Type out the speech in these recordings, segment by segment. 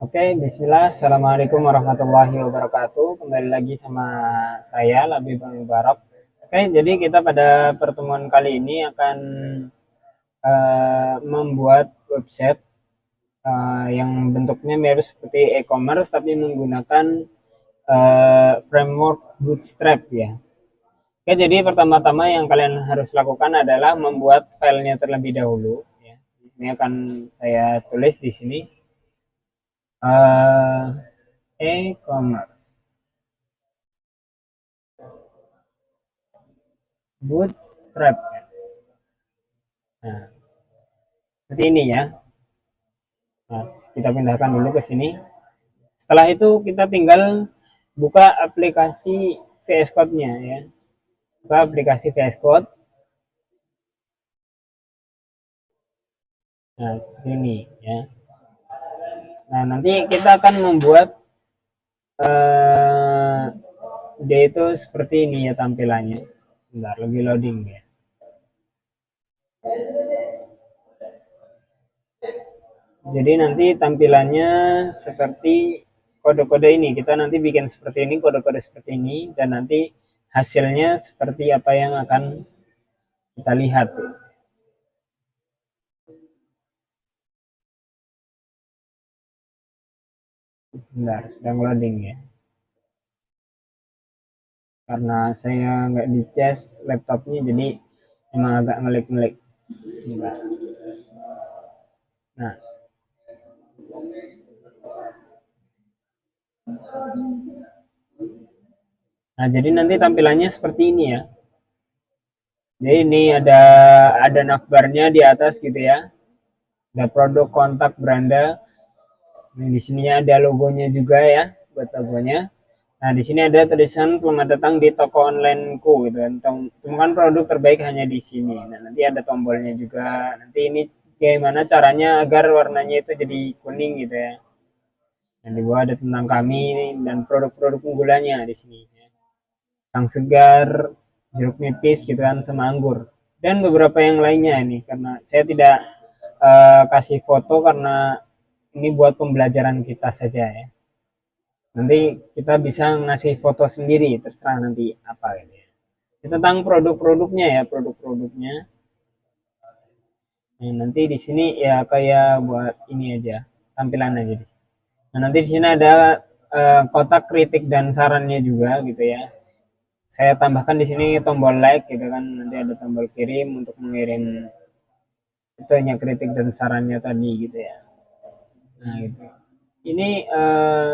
Oke, bismillah. Assalamualaikum warahmatullahi wabarakatuh. Kembali lagi sama saya, Labib Mubarak. Oke, jadi kita pada pertemuan kali ini akan membuat website yang bentuknya mirip seperti e-commerce tapi menggunakan framework Bootstrap ya. Oke, jadi pertama-tama yang kalian harus lakukan adalah membuat filenya terlebih dahulu. Ya. Ini akan saya tulis di sini. E-commerce Bootstrap. Nah, seperti ini ya. Nah, kita pindahkan dulu ke sini. Setelah itu kita tinggal buka aplikasi VS Code-nya ya. Buka aplikasi VS Code. Nah, seperti ini ya. Nah, nanti kita akan membuat dia itu seperti ini ya tampilannya. Sebentar, lagi loading ya. Jadi nanti tampilannya seperti kode-kode ini. Kita nanti bikin seperti ini, kode-kode seperti ini, dan nanti hasilnya seperti apa yang akan kita lihat. Bentar, sedang loading ya. Karena saya nggak dicas laptopnya, jadi emang agak ngelik-ngelik. Sebentar. Nah, nah jadi nanti tampilannya seperti ini ya. Jadi ini ada navbarnya di atas gitu ya. Ada produk kontak Branda. Nah, di sini ada logonya juga ya, buat logonya. Nah, di sini ada tulisan selamat datang di toko onlineku gitu kan. Temukan produk terbaik hanya di sini. Nah, nanti ada tombolnya juga. Nanti ini gimana caranya agar warnanya itu jadi kuning gitu ya. Dan di bawah ada tentang kami dan produk-produk unggulannya di sini. Sang segar, jeruk nipis gitu kan sama anggur. Dan beberapa yang lainnya ini karena saya tidak kasih foto karena ini buat pembelajaran kita saja ya. Nanti kita bisa ngasih foto sendiri, terserah nanti apa gitu ya. Ini tentang produk-produknya ya, produk-produknya. Nah, nanti di sini ya kayak buat ini aja, tampilan aja di sini. Nah, nanti di sini ada kotak kritik dan sarannya juga gitu ya. Saya tambahkan di sini tombol like gitu kan, nanti ada tombol kirim untuk mengirim itu hanya kritik dan sarannya tadi gitu ya. Nah, gitu. Ini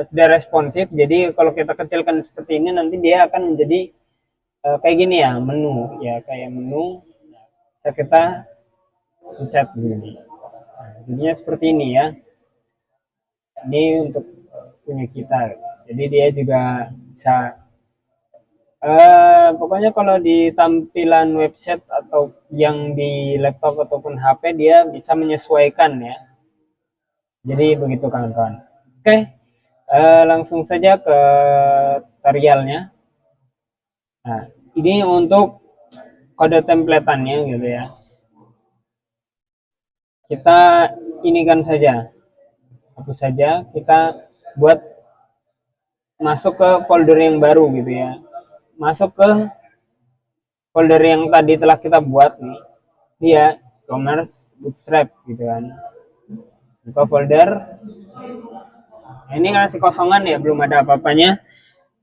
sudah responsif, jadi kalau kita kecilkan seperti ini nanti dia akan menjadi kayak gini ya, menu ya, kayak menu. Bisa kita pencet begini. Nah, jadinya seperti ini ya. Ini untuk punya kita. Jadi dia juga bisa pokoknya kalau di tampilan website atau yang di laptop ataupun HP dia bisa menyesuaikan ya. Jadi begitu kawan-kawan. Oke, langsung saja ke tutorialnya. Nah, ini untuk kode templatannya gitu ya. Kita inikan saja, hapus saja. Kita buat masuk ke folder yang baru gitu ya. Masuk ke folder yang tadi telah kita buat nih. Dia commerce bootstrap gitu kan. Buka folder. Nah, ini kasih kosongan ya, belum ada apa-apanya.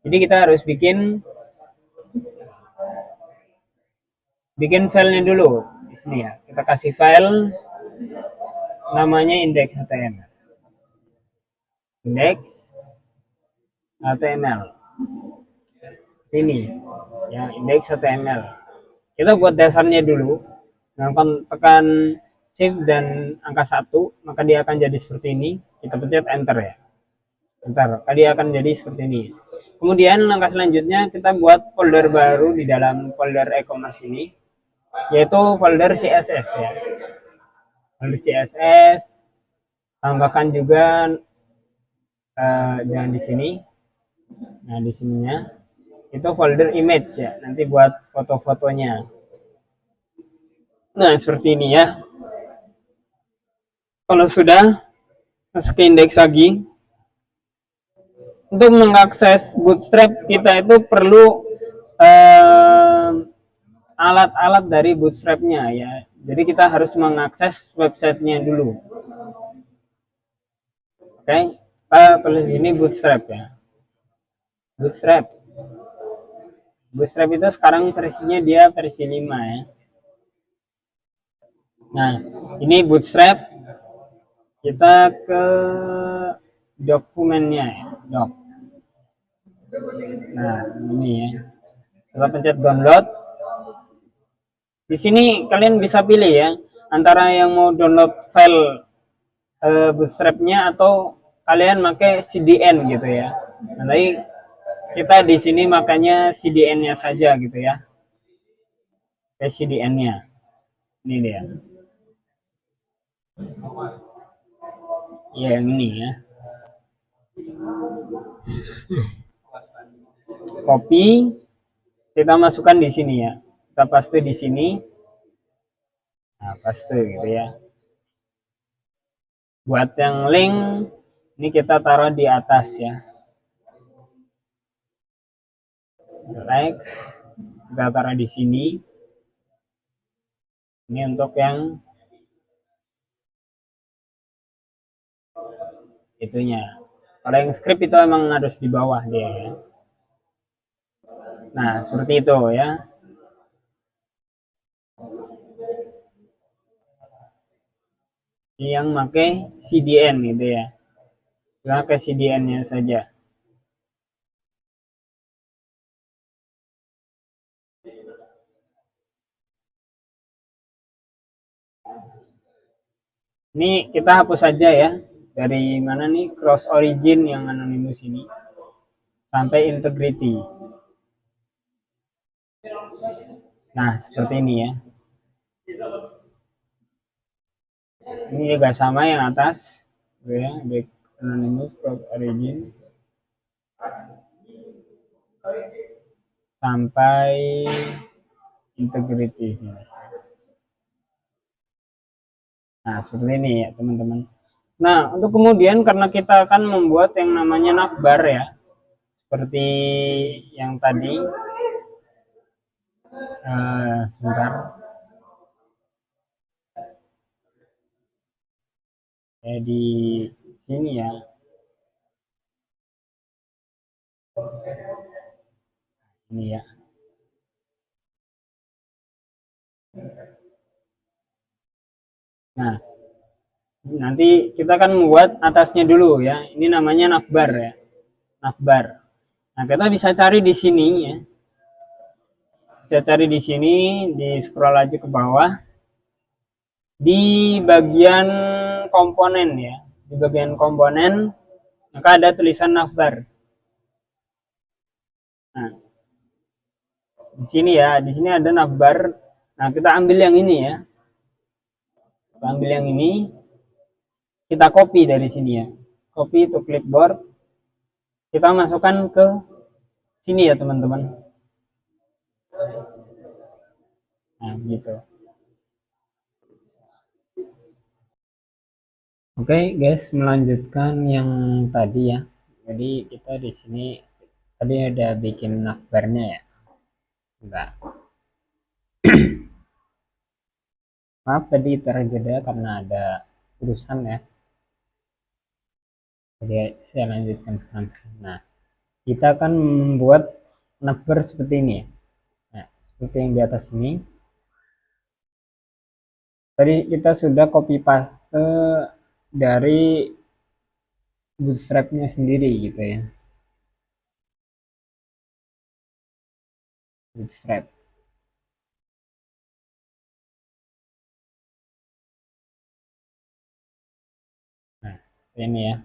Jadi kita harus bikin filenya dulu di sini ya. Kita kasih file namanya index.html. Index.html. Ini ya, index.html. Kita buat dasarnya dulu. Nah, tekan shift dan angka 1, maka dia akan jadi seperti ini. Kita pencet enter ya. Enter, dia akan jadi seperti ini. Kemudian langkah selanjutnya kita buat folder baru di dalam folder e-commerce ini, yaitu folder CSS ya. Folder CSS, tambahkan juga jangan di sini. Nah, di sininya itu folder image ya, nanti buat foto-fotonya. Nah, seperti ini ya. Kalau sudah, masuk ke indeks lagi. untuk mengakses Bootstrap kita itu perlu eh, alat-alat dari Bootstrap-nya ya. Jadi kita harus mengakses websitenya dulu. Oke, kita pilih sini Bootstrap ya. Bootstrap. Bootstrap itu sekarang versinya dia versi 5 ya. Nah, ini Bootstrap. Kita ke dokumennya ya, docs. Nah, ini ya. Kita pencet download. Di sini kalian bisa pilih ya, antara yang mau download file Bootstrap-nya atau kalian pakai CDN gitu ya. Nanti kita di sini makanya CDN-nya saja gitu ya. Kayak CDN-nya. Ini dia. Ya, yang ini ya. Copy, kita masukkan di sini ya. Kita paste di sini. Nah, paste gitu ya. Buat yang link, ini kita taruh di atas ya. Next, kita taruh di sini. Ini untuk yang itunya. Kalau yang script itu emang harus di bawah dia ya. Nah, seperti itu ya. Yang pakai CDN gitu ya. Kita pakai CDN-nya saja. Ini kita hapus saja ya. Dari mana nih cross origin yang anonymous ini sampai integrity. Nah, seperti ini ya. Ini juga sama yang atas, ya, back anonymous cross origin sampai integrity. Nah, seperti ini ya, teman-teman. Nah, untuk kemudian karena kita akan membuat yang namanya navbar ya, seperti yang tadi. Sebentar. Ya, di sini ya. Ini ya. Nah, nanti kita akan membuat atasnya dulu ya. Ini namanya navbar ya. Navbar. Nah, kita bisa cari di sini ya. Bisa cari di sini, di scroll aja ke bawah. Di bagian komponen ya. Di bagian komponen maka ada tulisan navbar. Nah, di sini ya, di sini ada navbar. Nah, kita ambil yang ini ya. Kita ambil yang ini, kita copy dari sini ya. Copy to clipboard. Kita masukkan ke sini ya, teman-teman. Nah, gitu. Oke, guys, melanjutkan yang tadi ya. Jadi kita di sini tadi ada bikin navbarnya ya. Enggak. Maaf tadi terjeda karena ada urusan ya. Jadi saya lanjutkan sekarang. Nah, kita akan membuat navbar seperti ini ya. Nah, seperti yang di atas ini. Tadi kita sudah copy paste dari bootstrapnya sendiri gitu ya. Bootstrap. Nah, ini ya.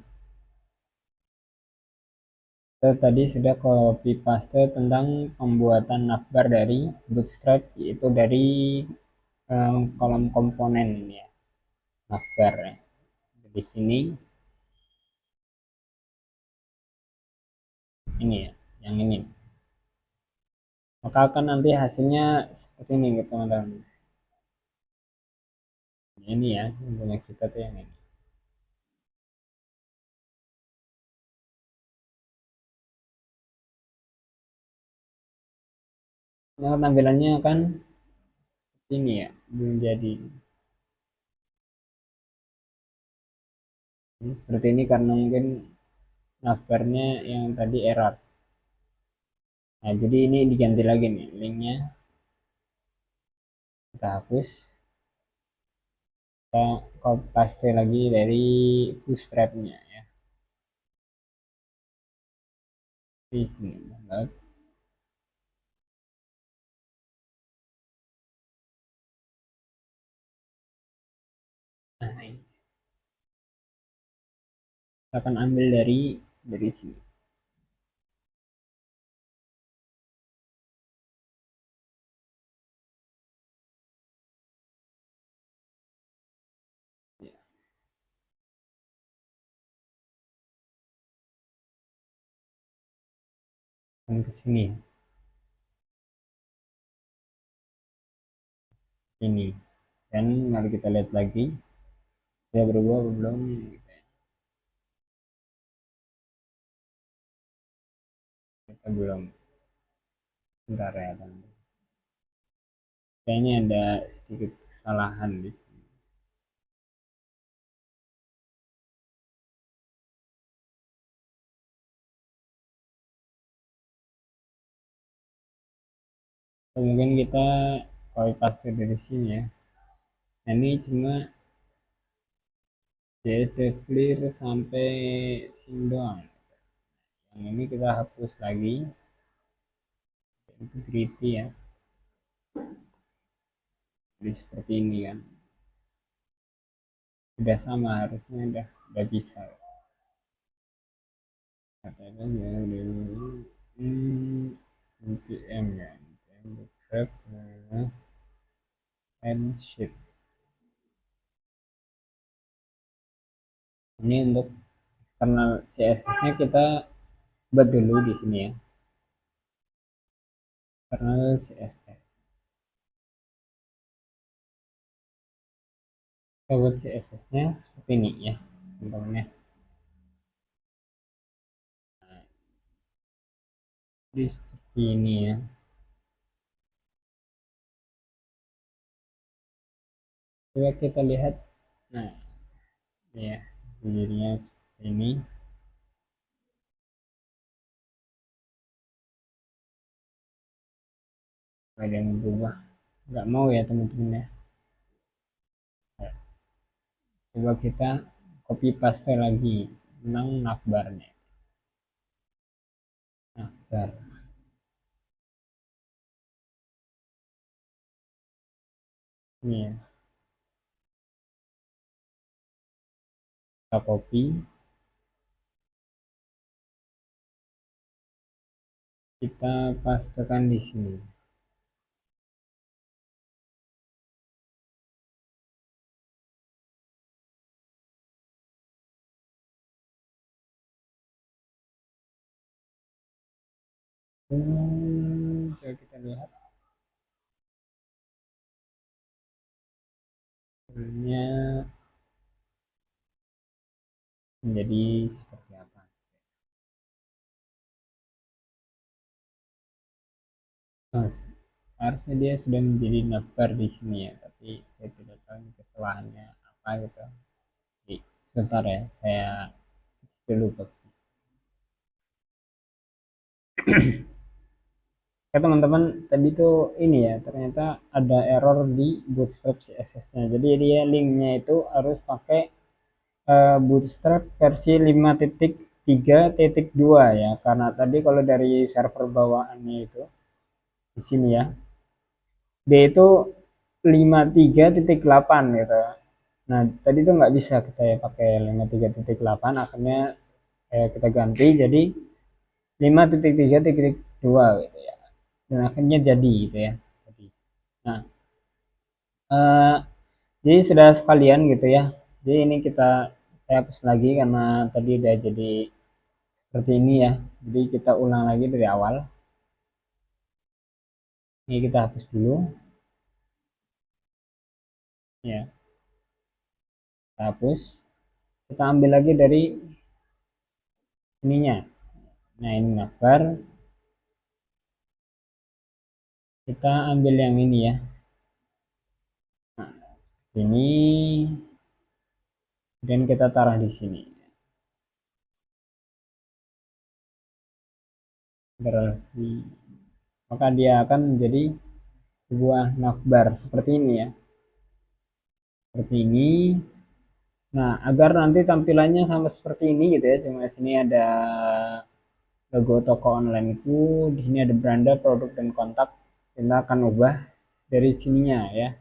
Kita tadi sudah copy paste tentang pembuatan navbar dari bootstrap, yaitu dari kolom komponen ya, navbar ya. Di sini ini ya, yang ini. Maka akan nanti hasilnya seperti ini gitu teman-teman. Ini ya, yang punya kita tuh yang ini. Nah, tampilannya kan ini ya, belum jadi. Seperti ini karena mungkin navbarnya yang tadi error. Nah, jadi ini diganti lagi nih linknya, kita hapus, kita copy paste lagi dari bootstrapnya ya, di sini download. Nah, ini kita akan ambil dari sini. Ya, dan ke sini ini, dan mari kita lihat lagi sudah berubah atau belum. Kita belum, bentar ya teman. Kayaknya ada sedikit kesalahan di sini. Atau mungkin kita copy paste dari sini ya. Nah, ini cuma CSS clear sampai sini doang. Yang ini kita hapus lagi, integrity ya. Jadi seperti ini kan. Sudah sama, harusnya udah bisa. Katanya npm ya, npm bootstrap and shift. Ini untuk eksternal CSS-nya kita buat dulu di sini ya. Eksternal CSS. Kita buat CSS-nya seperti ini ya, teman-teman ya. Jadi seperti ini ya. Coba kita lihat. Nah, ya, jadinya seperti ini. Ada yang berubah, nggak mau ya teman-teman ya. Coba kita copy paste lagi tentang navbarnya. Navbar ini ya, kita copy, kita pastekan di sini. Coba kita lihat hasilnya menjadi seperti apa. Oh, seharusnya dia sudah menjadi navbar di sini ya, tapi saya tidak tahu kesalahannya apa gitu. Jadi, sebentar ya, saya dulu. Oke teman-teman, tadi tuh ini ya, ternyata ada error di Bootstrap CSS-nya. Jadi dia linknya itu harus pakai Bootstrap versi 5.3.2 ya. Karena tadi kalau dari server bawaannya itu di sini ya, dia itu 53.8 gitu. Nah, tadi tuh nggak bisa kita ya pakai 53.8, akhirnya kita ganti jadi 5.3.2 gitu ya. Dan akhirnya jadi gitu ya. Nah, eh, jadi sudah sekalian gitu ya. Jadi ini saya hapus lagi karena tadi udah jadi seperti ini ya. Jadi kita ulang lagi dari awal. Ini kita hapus dulu ya. Kita hapus. Kita ambil lagi dari ininya. Nah, ini navbar. Kita ambil yang ini ya. Nah, ini dan kita taruh di sini. Berarti maka dia akan menjadi sebuah navbar seperti ini ya. Seperti ini. Nah, agar nanti tampilannya sama seperti ini gitu ya. Cuma sini ada logo toko online itu, di sini ada beranda, produk dan kontak. Kita akan ubah dari sininya ya.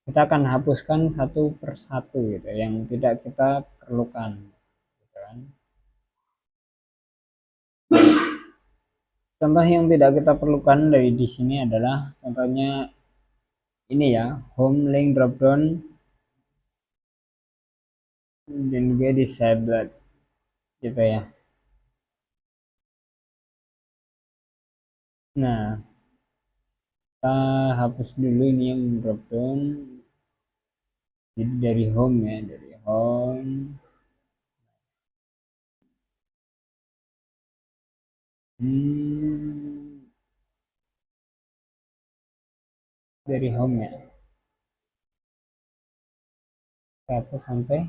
Kita akan hapuskan satu persatu gitu yang tidak kita perlukan gitu kan. Contoh yang tidak kita perlukan dari di sini adalah contohnya ini ya, home link drop down dan juga disabled gitu ya. Nah, kita hapus dulu ini yang drop down. Jadi dari home ya, dari home. Hmm, dari home ya. Kita hapus sampai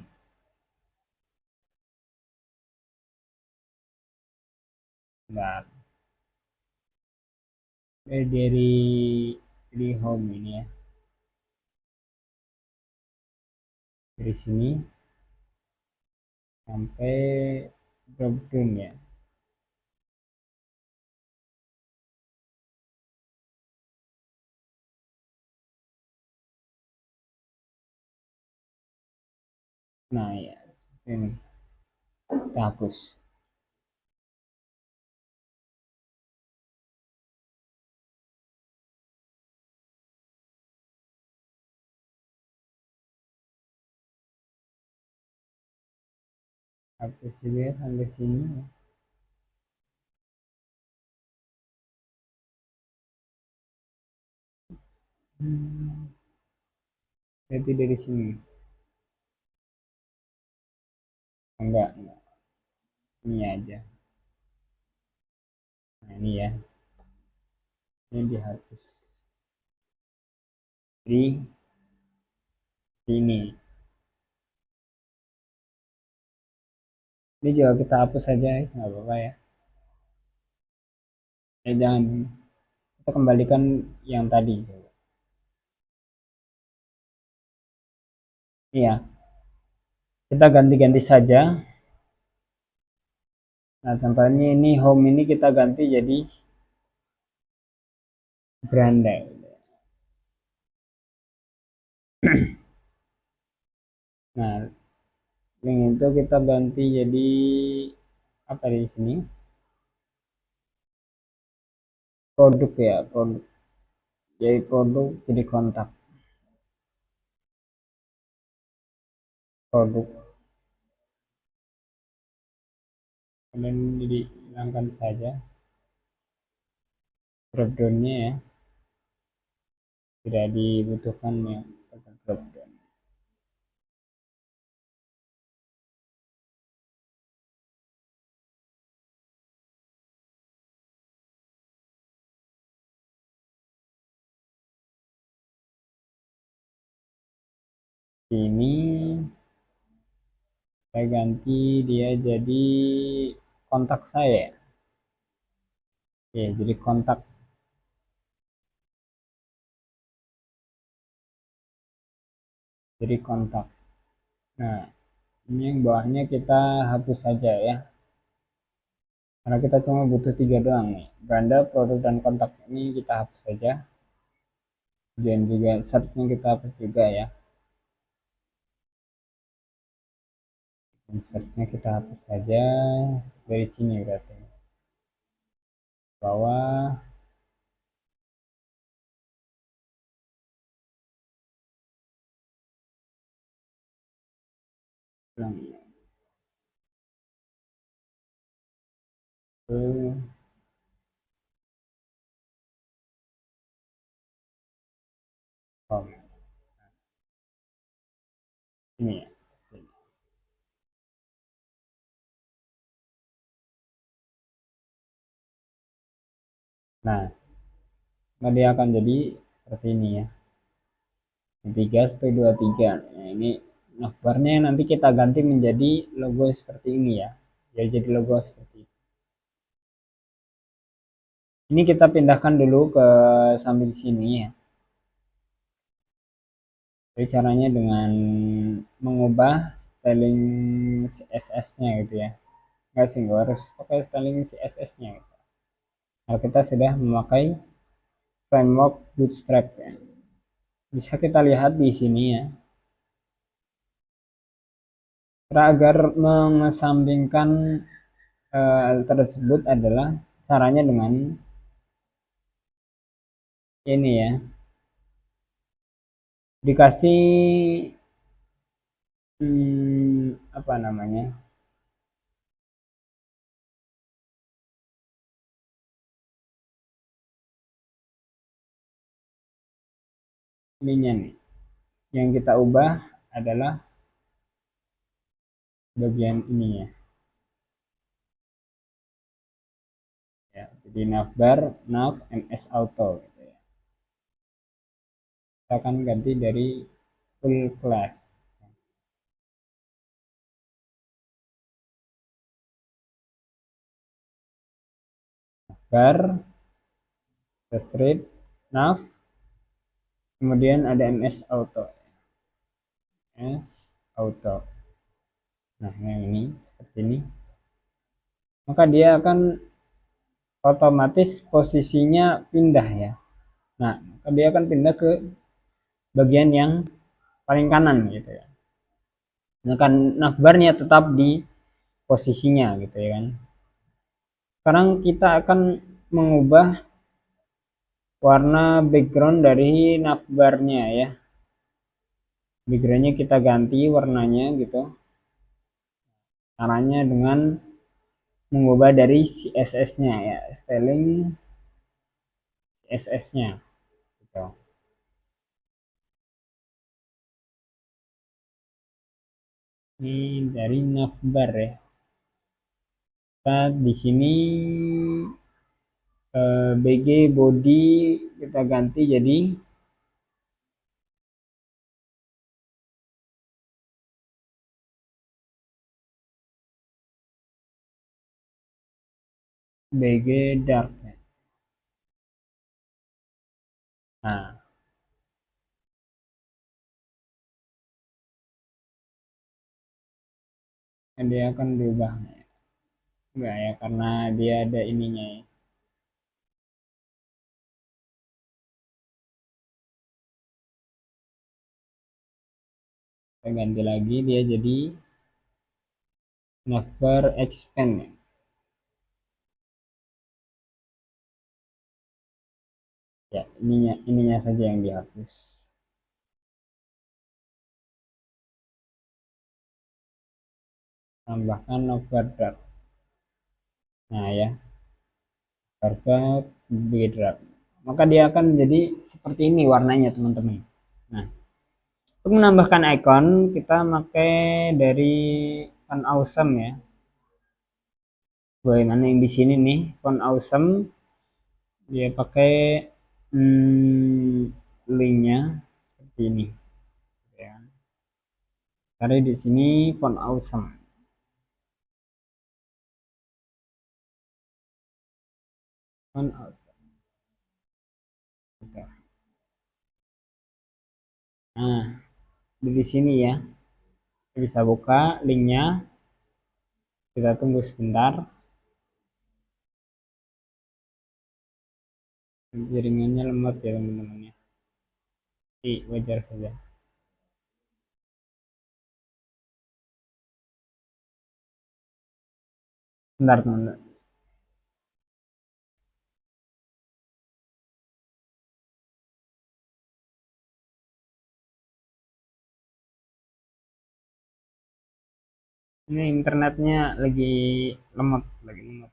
enggak dari home ini ya. Dari sini sampai drop down ya. Nah ya, ini kita hapus. Hapus juga sampai sini. Hmm, berarti dari sini. Enggak. Ini aja. Nah ini ya, ini dihapus. Di sini. Ini juga kita hapus saja, nggak apa-apa ya. Jangan kita kembalikan yang tadi. Iya, kita ganti-ganti saja. Nah, contohnya ini home ini kita ganti jadi beranda. Nah, link itu kita ganti jadi apa di sini? Produk ya, produk. Jadi produk jadi kontak produk. Kemudian dihilangkan saja drop down-nya ya. Tidak dibutuhkan ya drop down. Ini saya ganti dia jadi kontak saya. Ya, jadi kontak. Jadi kontak. Nah, ini yang bawahnya kita hapus saja ya. Karena kita cuma butuh tiga doang nih. Beranda, produk, dan kontak. Ini kita hapus saja. Dan juga search-nya kita hapus juga ya. Dan search-nya kita hapus saja. Dari sini berarti. Bawah. Ulang. Ke home. Ini ya. Nah, Nah, dia akan jadi seperti ini ya. 3123. Nah, ini navbarnya nanti kita ganti menjadi logo seperti ini ya. Ya jadi logo seperti ini. Ini kita pindahkan dulu ke samping sini ya. Jadi caranya dengan mengubah styling CSS-nya gitu ya. Enggak sih, enggak harus pakai styling CSS-nya gitu. Kalau kita sudah memakai framework Bootstrap ya. Bisa kita lihat di sini ya. Cara agar mengesampingkan tersebut adalah caranya dengan ini ya. Dikasih apa namanya? Ininya nih. Yang kita ubah adalah bagian ini ya. Ya, jadi navbar, nav, ms auto gitu ya. Kita akan ganti dari full class. Navbar, street, nav, kemudian ada ms auto. Ms auto. Nah, yang ini seperti ini. Maka dia akan otomatis posisinya pindah ya. Nah, maka dia akan pindah ke bagian yang paling kanan gitu ya. Nah, kan navbarnya tetap di posisinya gitu ya kan. Sekarang kita akan mengubah warna background dari navbarnya ya. Backgroundnya kita ganti warnanya gitu. Caranya dengan mengubah dari CSS-nya ya, styling CSS-nya gitu. Ini dari navbar ya. Kita di sini BG body kita ganti jadi BG dark. Nah, dia akan berubah. Enggak ya, karena dia ada ininya ya. Kita ganti lagi dia jadi navbar expand ya. Ya, ininya saja yang dihapus. Tambahkan navbar dark. Nah ya, harga dark. Maka dia akan menjadi seperti ini warnanya teman-teman. Nah, untuk menambahkan icon kita pakai dari font awesome ya. Bagaimana yang di sini nih, font awesome dia pakai linknya seperti ini ya. Cari di sini font awesome. Font awesome. Oke. Nah, di sini ya. Kita bisa buka linknya. Kita tunggu sebentar. Jaringannya lemot ya teman-teman ya. Wajar saja. Bentar teman-teman. Ini internetnya lagi lemot, lagi lemot.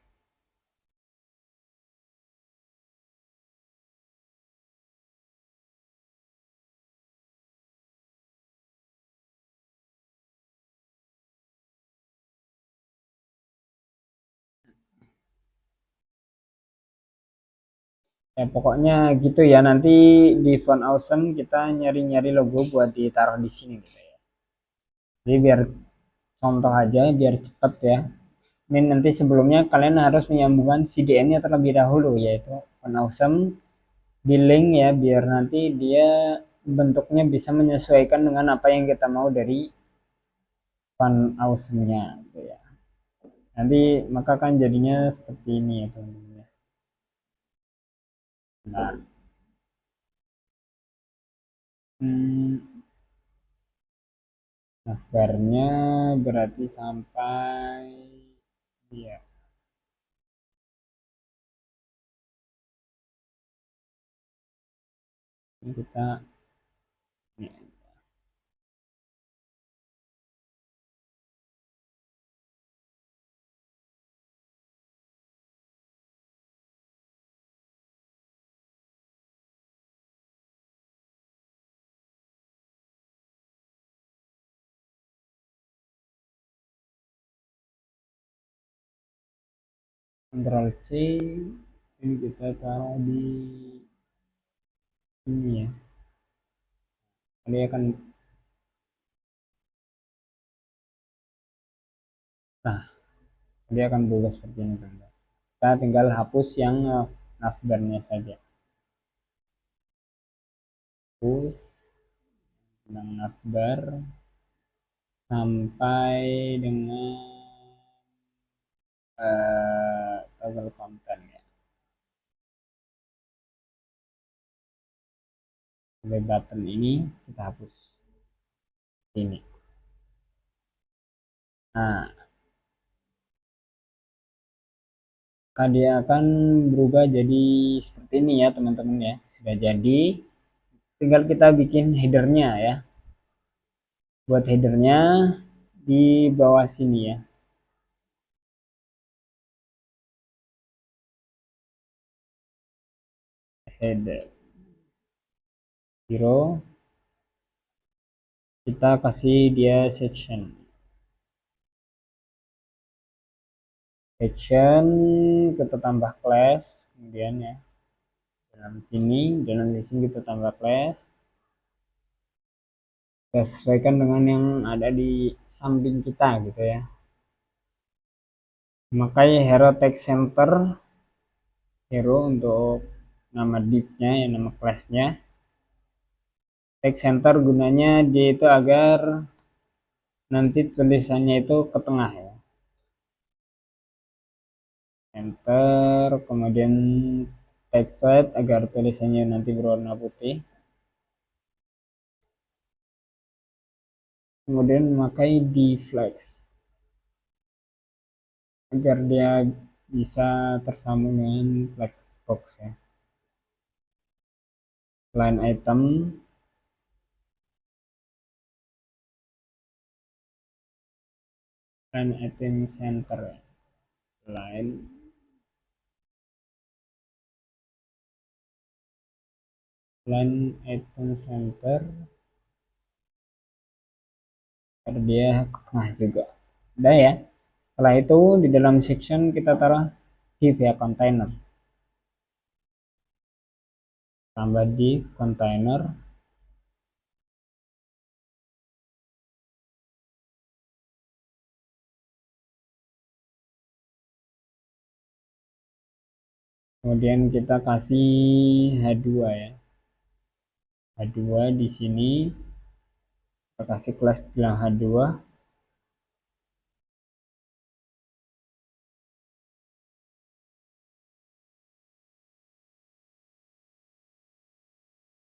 Ya pokoknya gitu ya, nanti di Font Awesome kita nyari-nyari logo buat ditaruh di sini gitu ya. Jadi biar contoh aja biar cepet ya. Ini nanti sebelumnya kalian harus menyambungkan CDN-nya terlebih dahulu, yaitu Font Awesome di link ya, biar nanti dia bentuknya bisa menyesuaikan dengan apa yang kita mau dari Font Awesome-nya gitu ya. Nanti maka kan jadinya seperti ini ya teman-teman ya. Nah, hmm, nah barnya berarti sampai ya ini kita ini, Ctrl C, ini kita taruh di ini ya. Dia akan, nah dia akan berubah seperti ini teman-teman. Kita tinggal hapus yang navbarnya saja. Hapus tentang navbar sampai dengan toggle content ya. Sampai button ini kita hapus ini. Nah, maka dia akan berubah jadi seperti ini ya teman-teman ya. Sudah jadi, tinggal kita bikin headernya ya. Buat headernya di bawah sini ya. Header hero, kita kasih dia section. Section kita tambah class, kemudian ya dalam sini kita tambah class, kita sesuaikan dengan yang ada di samping kita gitu ya. Memakai hero text center, hero untuk nama div-nya ya, nama class-nya. Text center gunanya dia itu agar nanti tulisannya itu ke tengah ya. Center, kemudian text weight agar tulisannya nanti berwarna putih. Kemudian memakai deflex agar dia bisa tersambung dengan flex box ya. Line item, line item center ya. Line item center agar dia ke tengah juga. Udah ya. Setelah itu di dalam section kita taruh div ya, container. Tambah di container. Kemudian kita kasih H2 ya. H2 di sini kita kasih kelas bilang H2.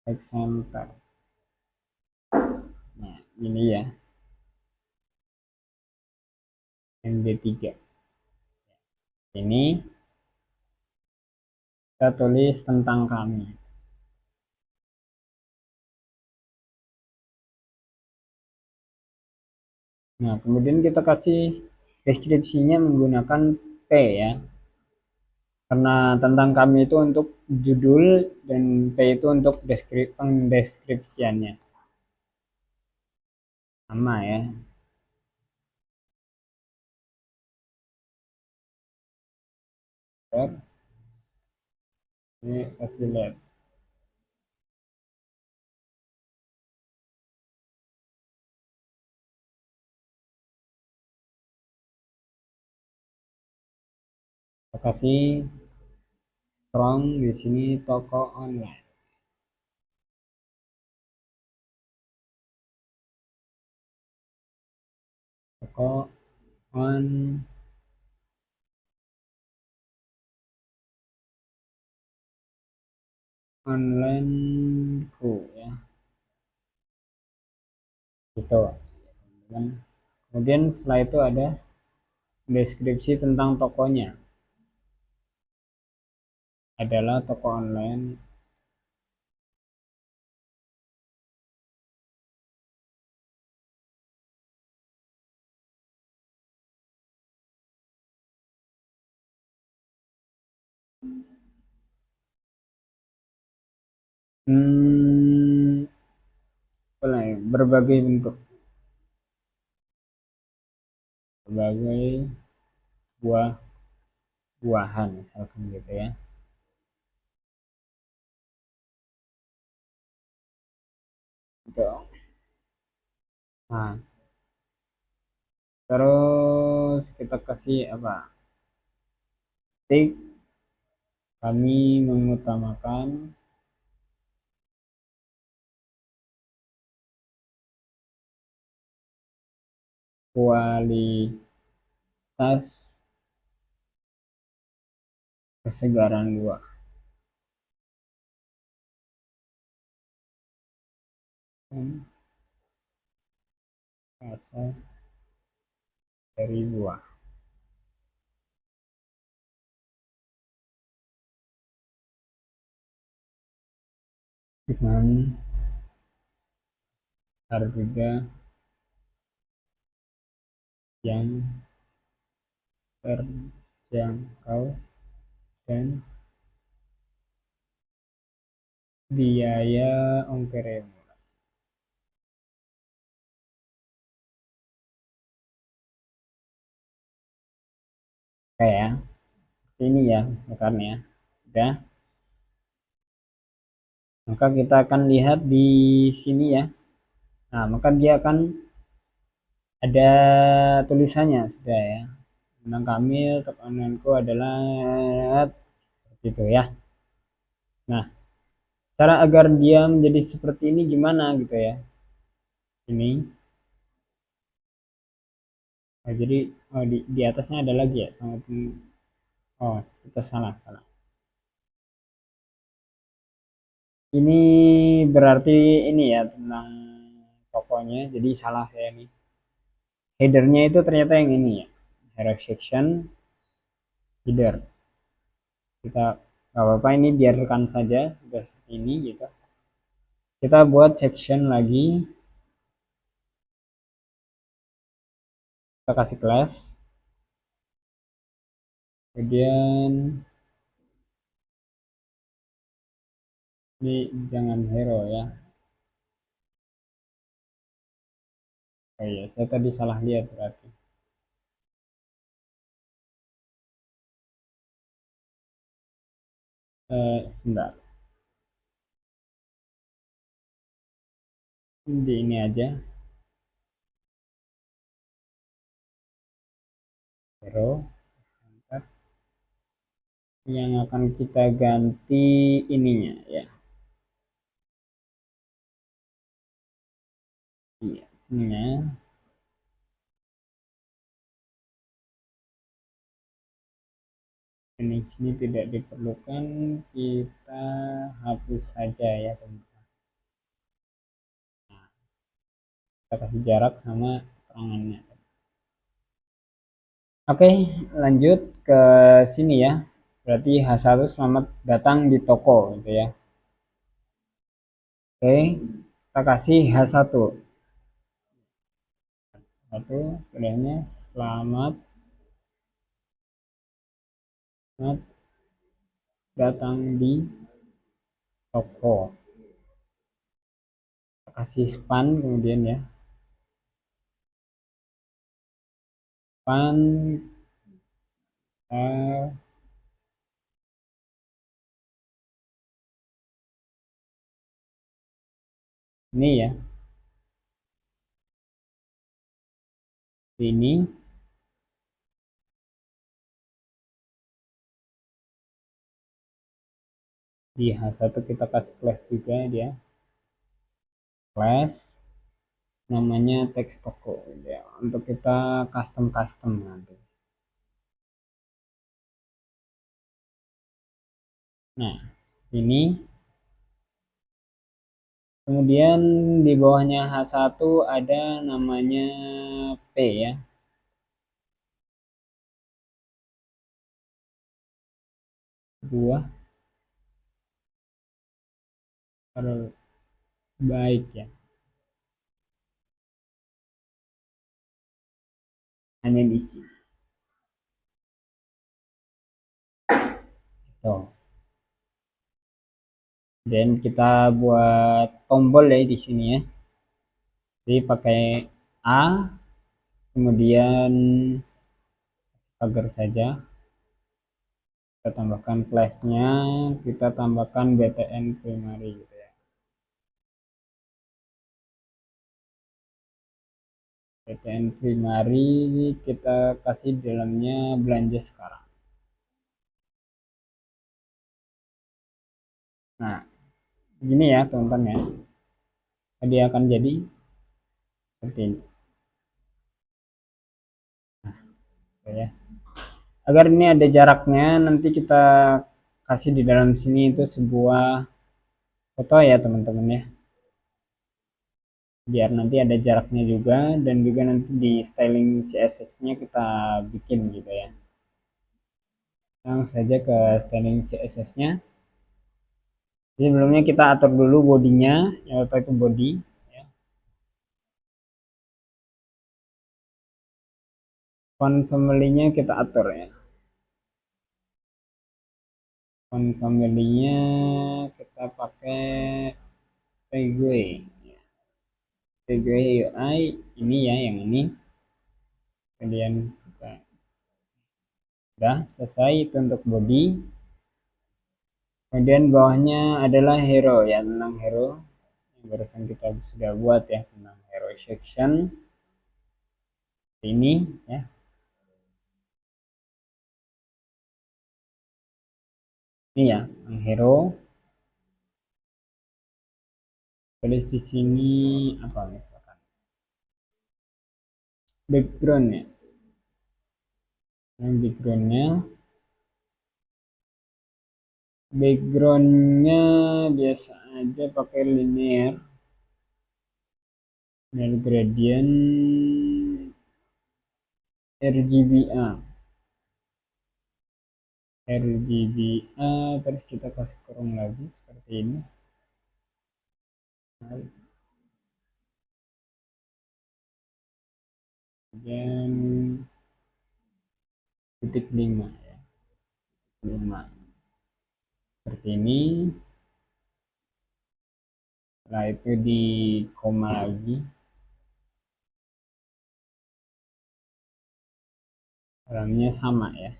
Text center. Nah, ini ya. MD3. Ini kita tulis tentang kami. Nah, kemudian kita kasih deskripsinya menggunakan P ya. Karena tentang kami itu untuk judul dan P itu untuk pendeskripsiannya. Sama ya. Ini kasih lihat. Kita kasih strong di sini toko online. Toko online ku ya. Gitu. Kemudian setelah itu ada deskripsi tentang tokonya. Adalah toko online. Berbagai bentuk, berbagai buah-buahan misalkan gitu ya. Gitu. Nah, terus kita kasih apa? Tik, kami mengutamakan kualitas kesegaran buah. Rasa dari buah. Dengan harga yang terjangkau dan biaya ongkir yang murah. Kayak ini ya, misalkan ya. Udah. Maka kita akan lihat di sini ya. Nah, maka dia akan ada tulisannya sudah ya. Tentang kami, tekananku adalah seperti itu ya. Nah, cara agar dia menjadi seperti ini gimana gitu ya. Ini. Nah, jadi di atasnya ada lagi ya. Sangat, oh, kita salah, salah. Ini berarti ini ya tentang tokonya. Jadi salah saya nih. Headernya itu ternyata yang ini ya. Hero section header. Kita nggak apa-apa, ini biarkan saja sudah seperti ini gitu. Kita buat section lagi. Kita kasih kelas. Kemudian ini jangan hero ya. Oh iya, saya tadi salah lihat berarti. Sebentar. Di ini aja. Hero. Yang akan kita ganti ininya ya. Iya, sininya. Ini sini tidak diperlukan, kita hapus saja ya teman-teman. Nah, kita kasih jarak sama keterangannya. Oke, lanjut ke sini ya. Berarti H1 selamat datang di toko gitu ya. Oke, kita kasih H1. Satu, kemudiannya selamat, selamat datang di toko. Kita kasih span kemudian ya. Span Ini ya, ini di H1 kita kasih class juga dia, class namanya teks toko ya, untuk kita custom nanti. Nah, ini kemudian di bawahnya H1 ada namanya P ya, buah terbaik ya, hanya di sini. Tuh. Dan kita buat tombol ya di sini ya. Jadi pakai A, kemudian agar saja kita tambahkan flashnya, kita tambahkan btn primary gitu ya. btn primary kita kasih dalamnya belanja sekarang. Nah, gini ya teman-teman ya. Dia akan jadi seperti ini. Nah, ya. Agar ini ada jaraknya, nanti kita kasih di dalam sini itu sebuah foto ya teman-teman ya, biar nanti ada jaraknya juga, dan juga nanti di styling CSS-nya kita bikin gitu ya. Langsung saja ke styling CSS-nya. Jadi sebelumnya kita atur dulu bodinya, yaitu itu body ya. Font family-nya kita atur ya. Font family-nya kita pakai Segway ya. Segway UI ini ya, yang ini. Kemudian kita udah selesai itu untuk body. Kemudian bawahnya adalah hero ya, tentang hero yang barusan kita sudah buat ya, tentang hero section ini ya. Ini ya, tentang hero. Tulis di sini apa misalkan background ya. Yang backgroundnya biasa aja pakai linear gradient RGBA terus kita kasih kurung lagi seperti ini. Dan titik 5 ya, 5 seperti ini. Setelah itu di koma lagi, dalamnya sama ya.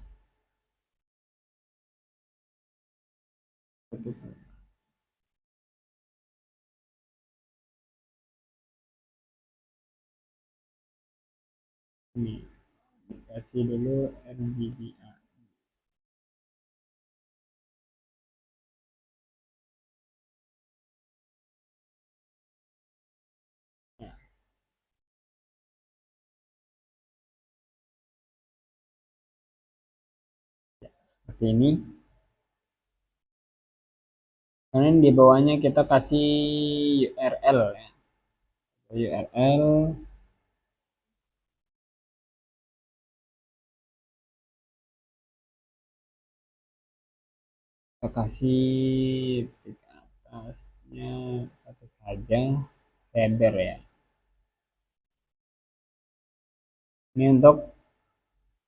Ini kasih dulu RGBA. Ya. Ya, seperti ini. Kemudian di bawahnya kita kasih URL ya. URL kita kasih di atasnya satu saja, header ya. Ini untuk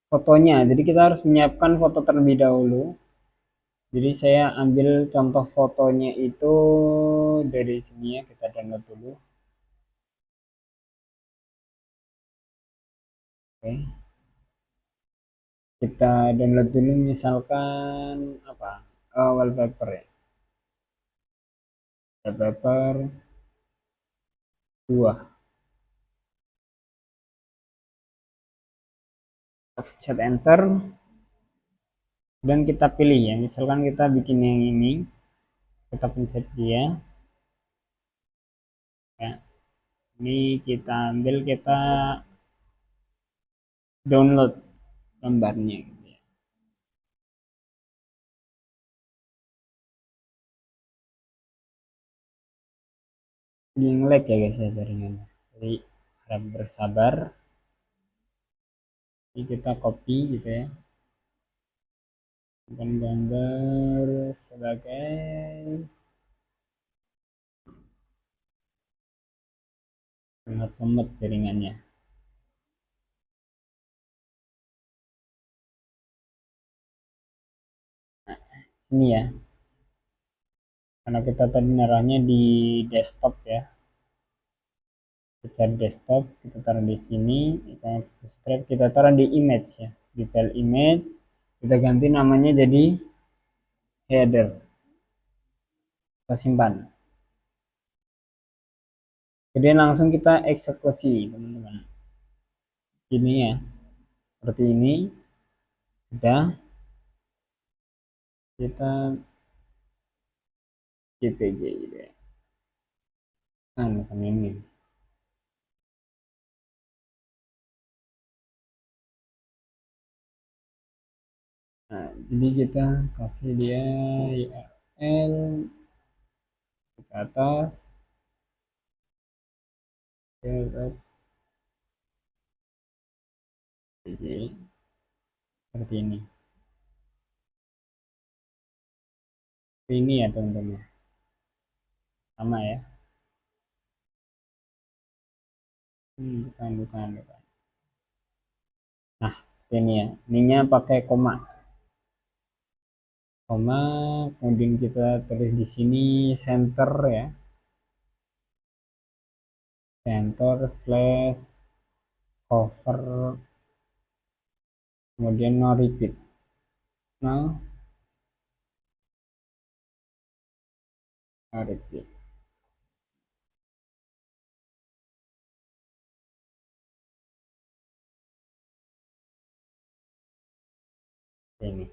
fotonya, jadi kita harus menyiapkan foto terlebih dahulu. Jadi saya ambil contoh fotonya itu dari sini ya, kita download dulu. Oke, kita download dulu misalkan apa, wallpaper ya, wallpaper. 2. Pencet enter dan kita pilih ya, misalkan kita bikin yang ini, kita pencet dia ya, ini kita ambil, kita download gambarnya gitu ya. Ini lag ya guys ya jaringannya, jadi harap bersabar. Ini kita copy gitu ya, dan gambar sebagai sangat lemot jaringannya. Nah, sini ya, karena kita tadi naruhnya di desktop ya, kita desktop, kita taruh di sini, kita taruh di image ya, di file image, kita ganti namanya jadi header, kita simpan. Kemudian langsung kita eksekusi teman-teman, ini ya, seperti ini. Sudah, kita JPG gitu ya, nah bukan ini. Nah, jadi kita kasih dia URL ke atas, jadi seperti ini ya teman-teman, sama ya. Bukan. Nah, ini ya, ininya pakai koma, kemudian kita tulis di sini center ya, center slash cover, kemudian no repeat, no repeat. Ini.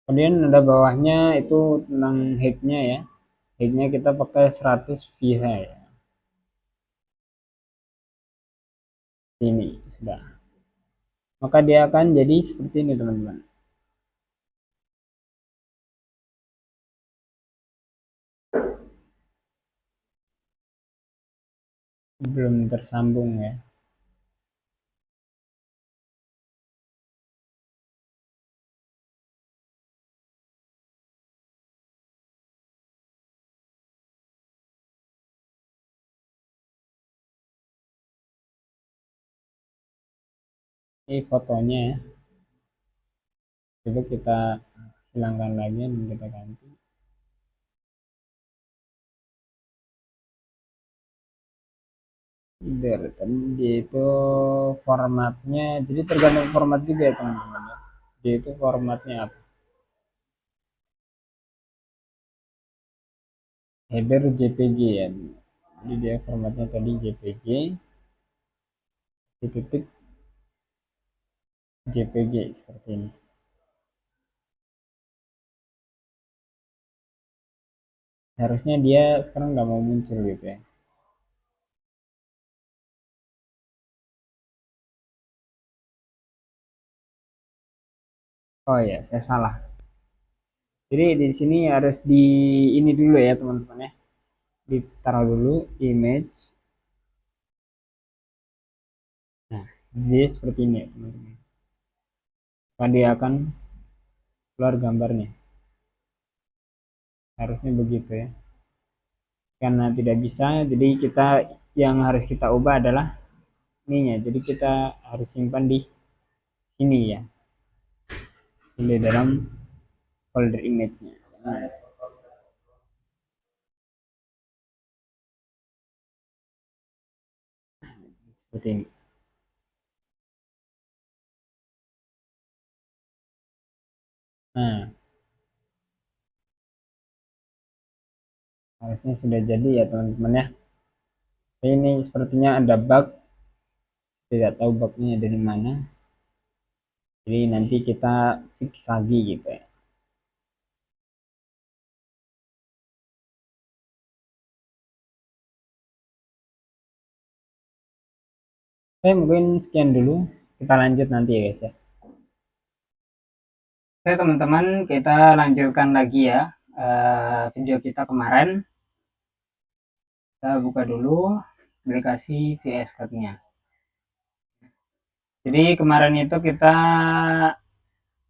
Kemudian ada bawahnya itu tentang headnya ya. Headnya kita pakai 100 VH ya. Ini sudah. Maka dia akan jadi seperti ini teman-teman. Belum tersambung ya. Ini fotonya ya. Coba kita hilangkan lagi dan kita ganti. Dia itu formatnya, jadi tergantung format juga ya teman-teman ya. Dia itu formatnya apa? Header JPG ya. Jadi dia formatnya tadi JPG, titik JPG seperti ini. Harusnya dia sekarang nggak mau muncul gitu ya. Oh ya, saya salah. Jadi di sini harus di ini dulu ya teman-teman ya. Ditaruh dulu image. Nah, dia seperti ini ya teman-teman. Maka dia akan keluar gambarnya. Harusnya begitu ya. Karena tidak bisa, jadi kita yang harus kita ubah adalah ininya. Jadi kita harus simpan di sini ya. Di dalam folder image-nya. Nah, seperti ini. Nah, harusnya sudah jadi ya teman-teman ya. Ini sepertinya ada bug, tidak tahu bugnya dari mana. Jadi nanti kita fix lagi gitu ya. Oke, mungkin sekian dulu. Kita lanjut nanti ya guys ya. Oke teman-teman, kita lanjutkan lagi ya video kita kemarin. Kita buka dulu aplikasi VS Code-nya. Jadi kemarin itu kita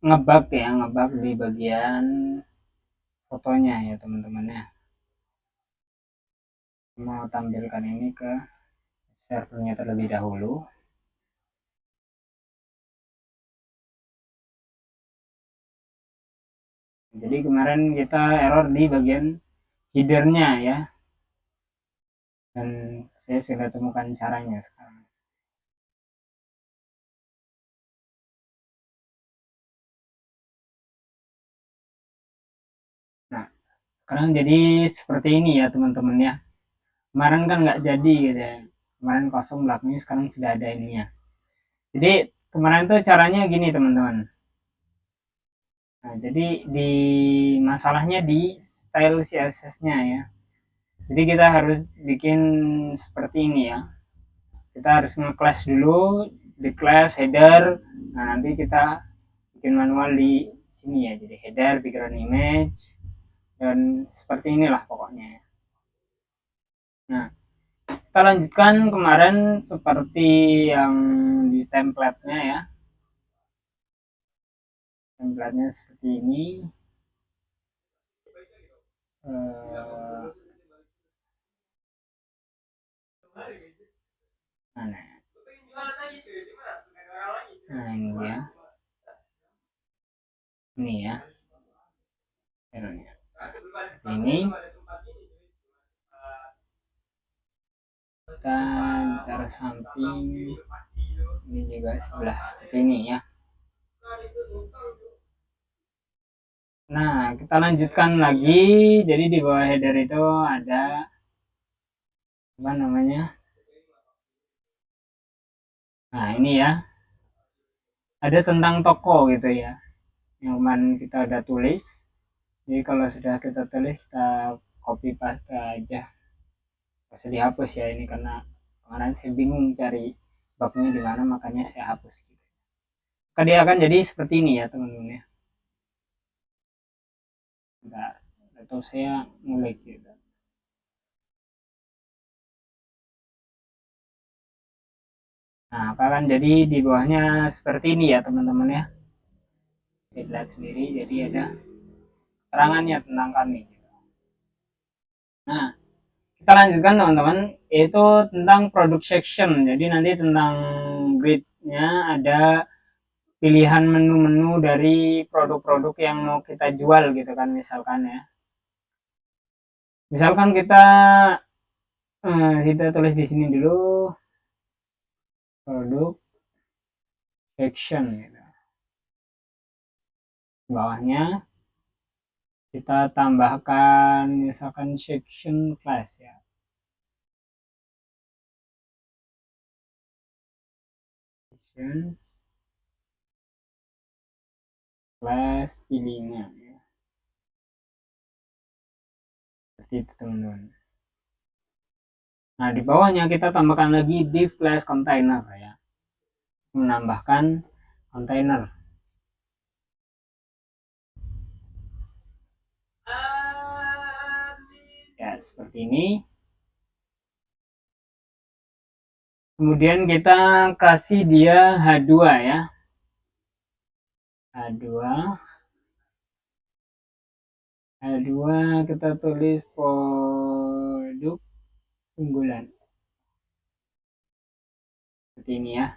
ngebug ya, ngebug di bagian fotonya ya teman-teman ya. Mau tampilkan ini ke servernya terlebih dahulu. Jadi kemarin kita error di bagian headernya ya, dan saya sudah temukan caranya sekarang. Nah, sekarang jadi seperti ini ya teman-teman ya. Kemarin kan nggak jadi gitu ya. Kemarin kosong belakangnya, sekarang sudah ada ininya. Jadi kemarin tuh caranya gini teman-teman. Nah, jadi di masalahnya di style CSS-nya ya. Jadi kita harus bikin seperti ini ya. Kita harus nge-class dulu di class header. Nah, nanti kita bikin manual di sini ya. Jadi header, background image, dan seperti inilah pokoknya. Nah, kita lanjutkan kemarin seperti yang di template-nya ya. Template-nya seperti ini. Mana? Nah, ini dia. Ini ya. Ini dan taruh samping, ini juga sebelah seperti ini ya. Nah, kita lanjutkan lagi. Jadi di bawah header itu ada apa namanya? Nah, ini ya. Ada tentang toko gitu ya. Yang kemarin kita udah tulis. Jadi kalau sudah kita tulis, kita copy paste aja. Gak usah dihapus ya ini, karena kemarin saya bingung cari bugnya di mana, makanya saya hapus. Maka dia akan jadi seperti ini ya teman-teman ya. Enggak, atau saya ngulik gitu. Nah, akan jadi di bawahnya seperti ini ya teman-teman ya. Lihat sendiri, jadi ada keterangannya tentang kami. Nah, kita lanjutkan teman-teman, yaitu tentang product section. Jadi nanti tentang grid-nya ada pilihan menu-menu dari produk-produk yang mau kita jual gitu kan, misalkan ya. Misalkan kita tulis di sini dulu produk section gitu. Bawahnya kita tambahkan misalkan section class ya. Section class pilihnya ya. Seperti itu teman-teman. Nah, di bawahnya kita tambahkan lagi div class container ya. Menambahkan container. Ya, seperti ini. Kemudian kita kasih dia H2 ya. H2. H2 kita tulis produk unggulan. Seperti ini ya.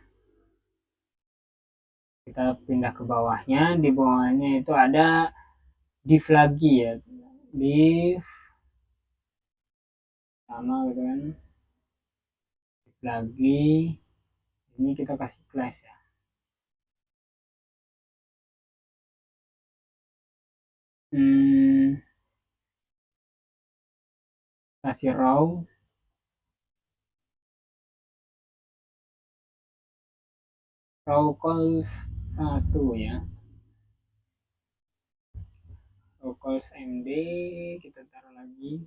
Kita pindah ke bawahnya. Di bawahnya itu ada div lagi ya. Div sama gitu kan. Div lagi. Ini kita kasih class ya. Kasih row. raw calls 1 ya, raw calls MD kita taruh lagi.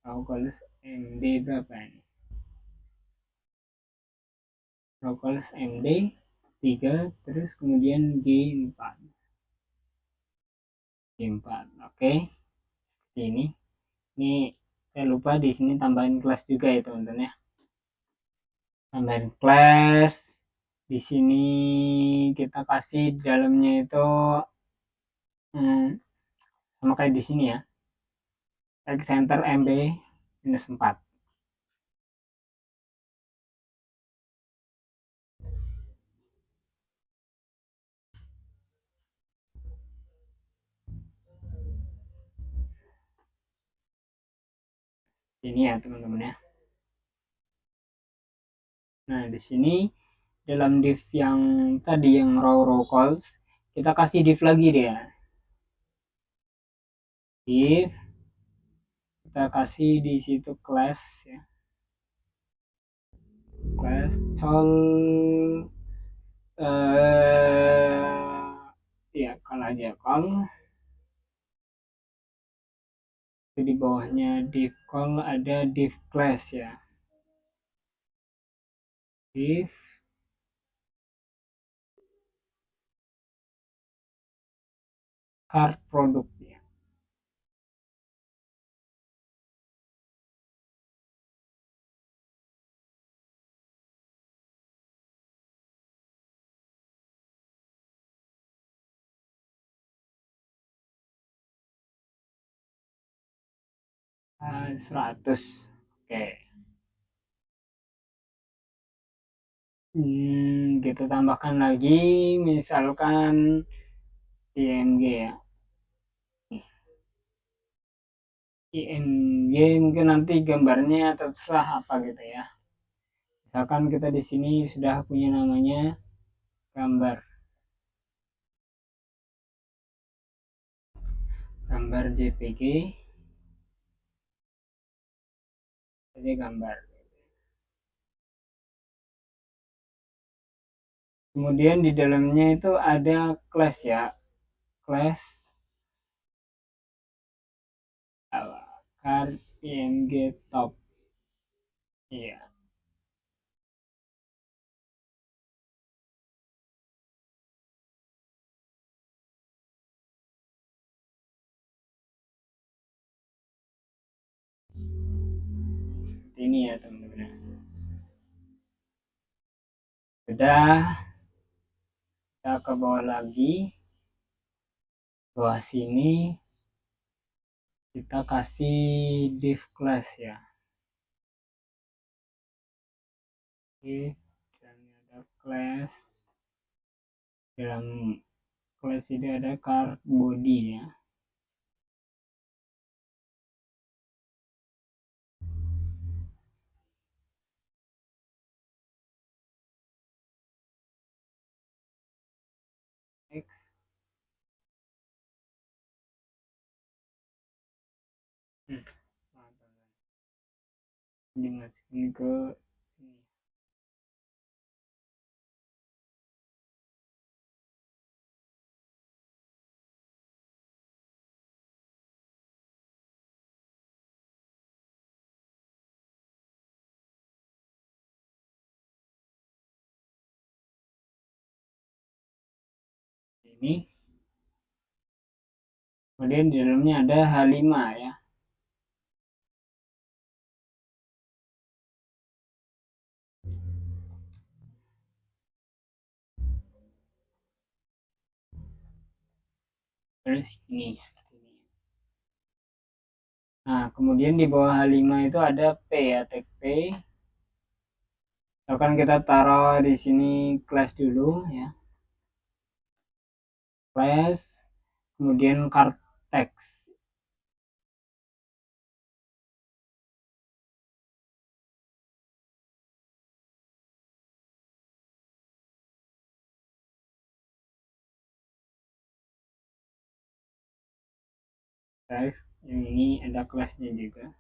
Raw calls MD berapa ini? Raw calls MD 3, terus kemudian G4. G4, oke. Ini saya lupa di sini tambahin kelas juga ya teman-teman ya. Tambahin kelas. Di sini kita kasih di dalamnya itu sama kayak di sini ya. Tag center MB minus 4. Ini ya teman-teman ya. Nah, di sini dalam div yang tadi yang raw calls, kita kasih div lagi dia. Div kita kasih di situ class ya. Class call ya kalau aja call itu di bawahnya div call ada div class ya. Div card product ya. Ah, 100. Oke. Kita tambahkan lagi misalkan IMG ya. IMG mungkin nanti gambarnya terserah apa gitu ya. Misalkan kita di sini sudah punya namanya gambar JPG, jadi gambar. Kemudian di dalamnya itu ada class ya, class card img top. Iya. Ini ya teman-teman. Sudah, kita ke bawah lagi. Bawah sini kita kasih div class ya. Oke, dan ada class. Dalam class ini ada card body ya. X. Dimasukin ke sini. Ini. Kemudian di dalamnya ada H5 ya. Terus ini seperti ini. Nah, kemudian di bawah H5 itu ada P ya, tag P. Akan kita taruh di sini class dulu ya. Class, kemudian card text. Text, yang ini ada kelasnya juga.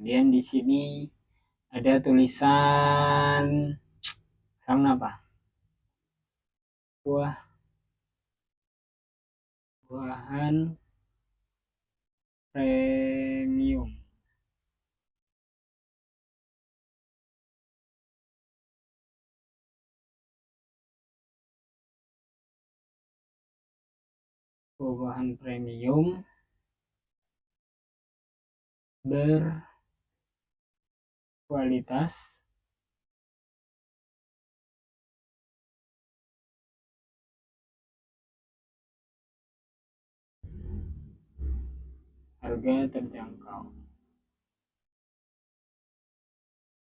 Kemudian di sini ada tulisan sama apa? Buahan premium. Buahan premium berkualitas harga terjangkau.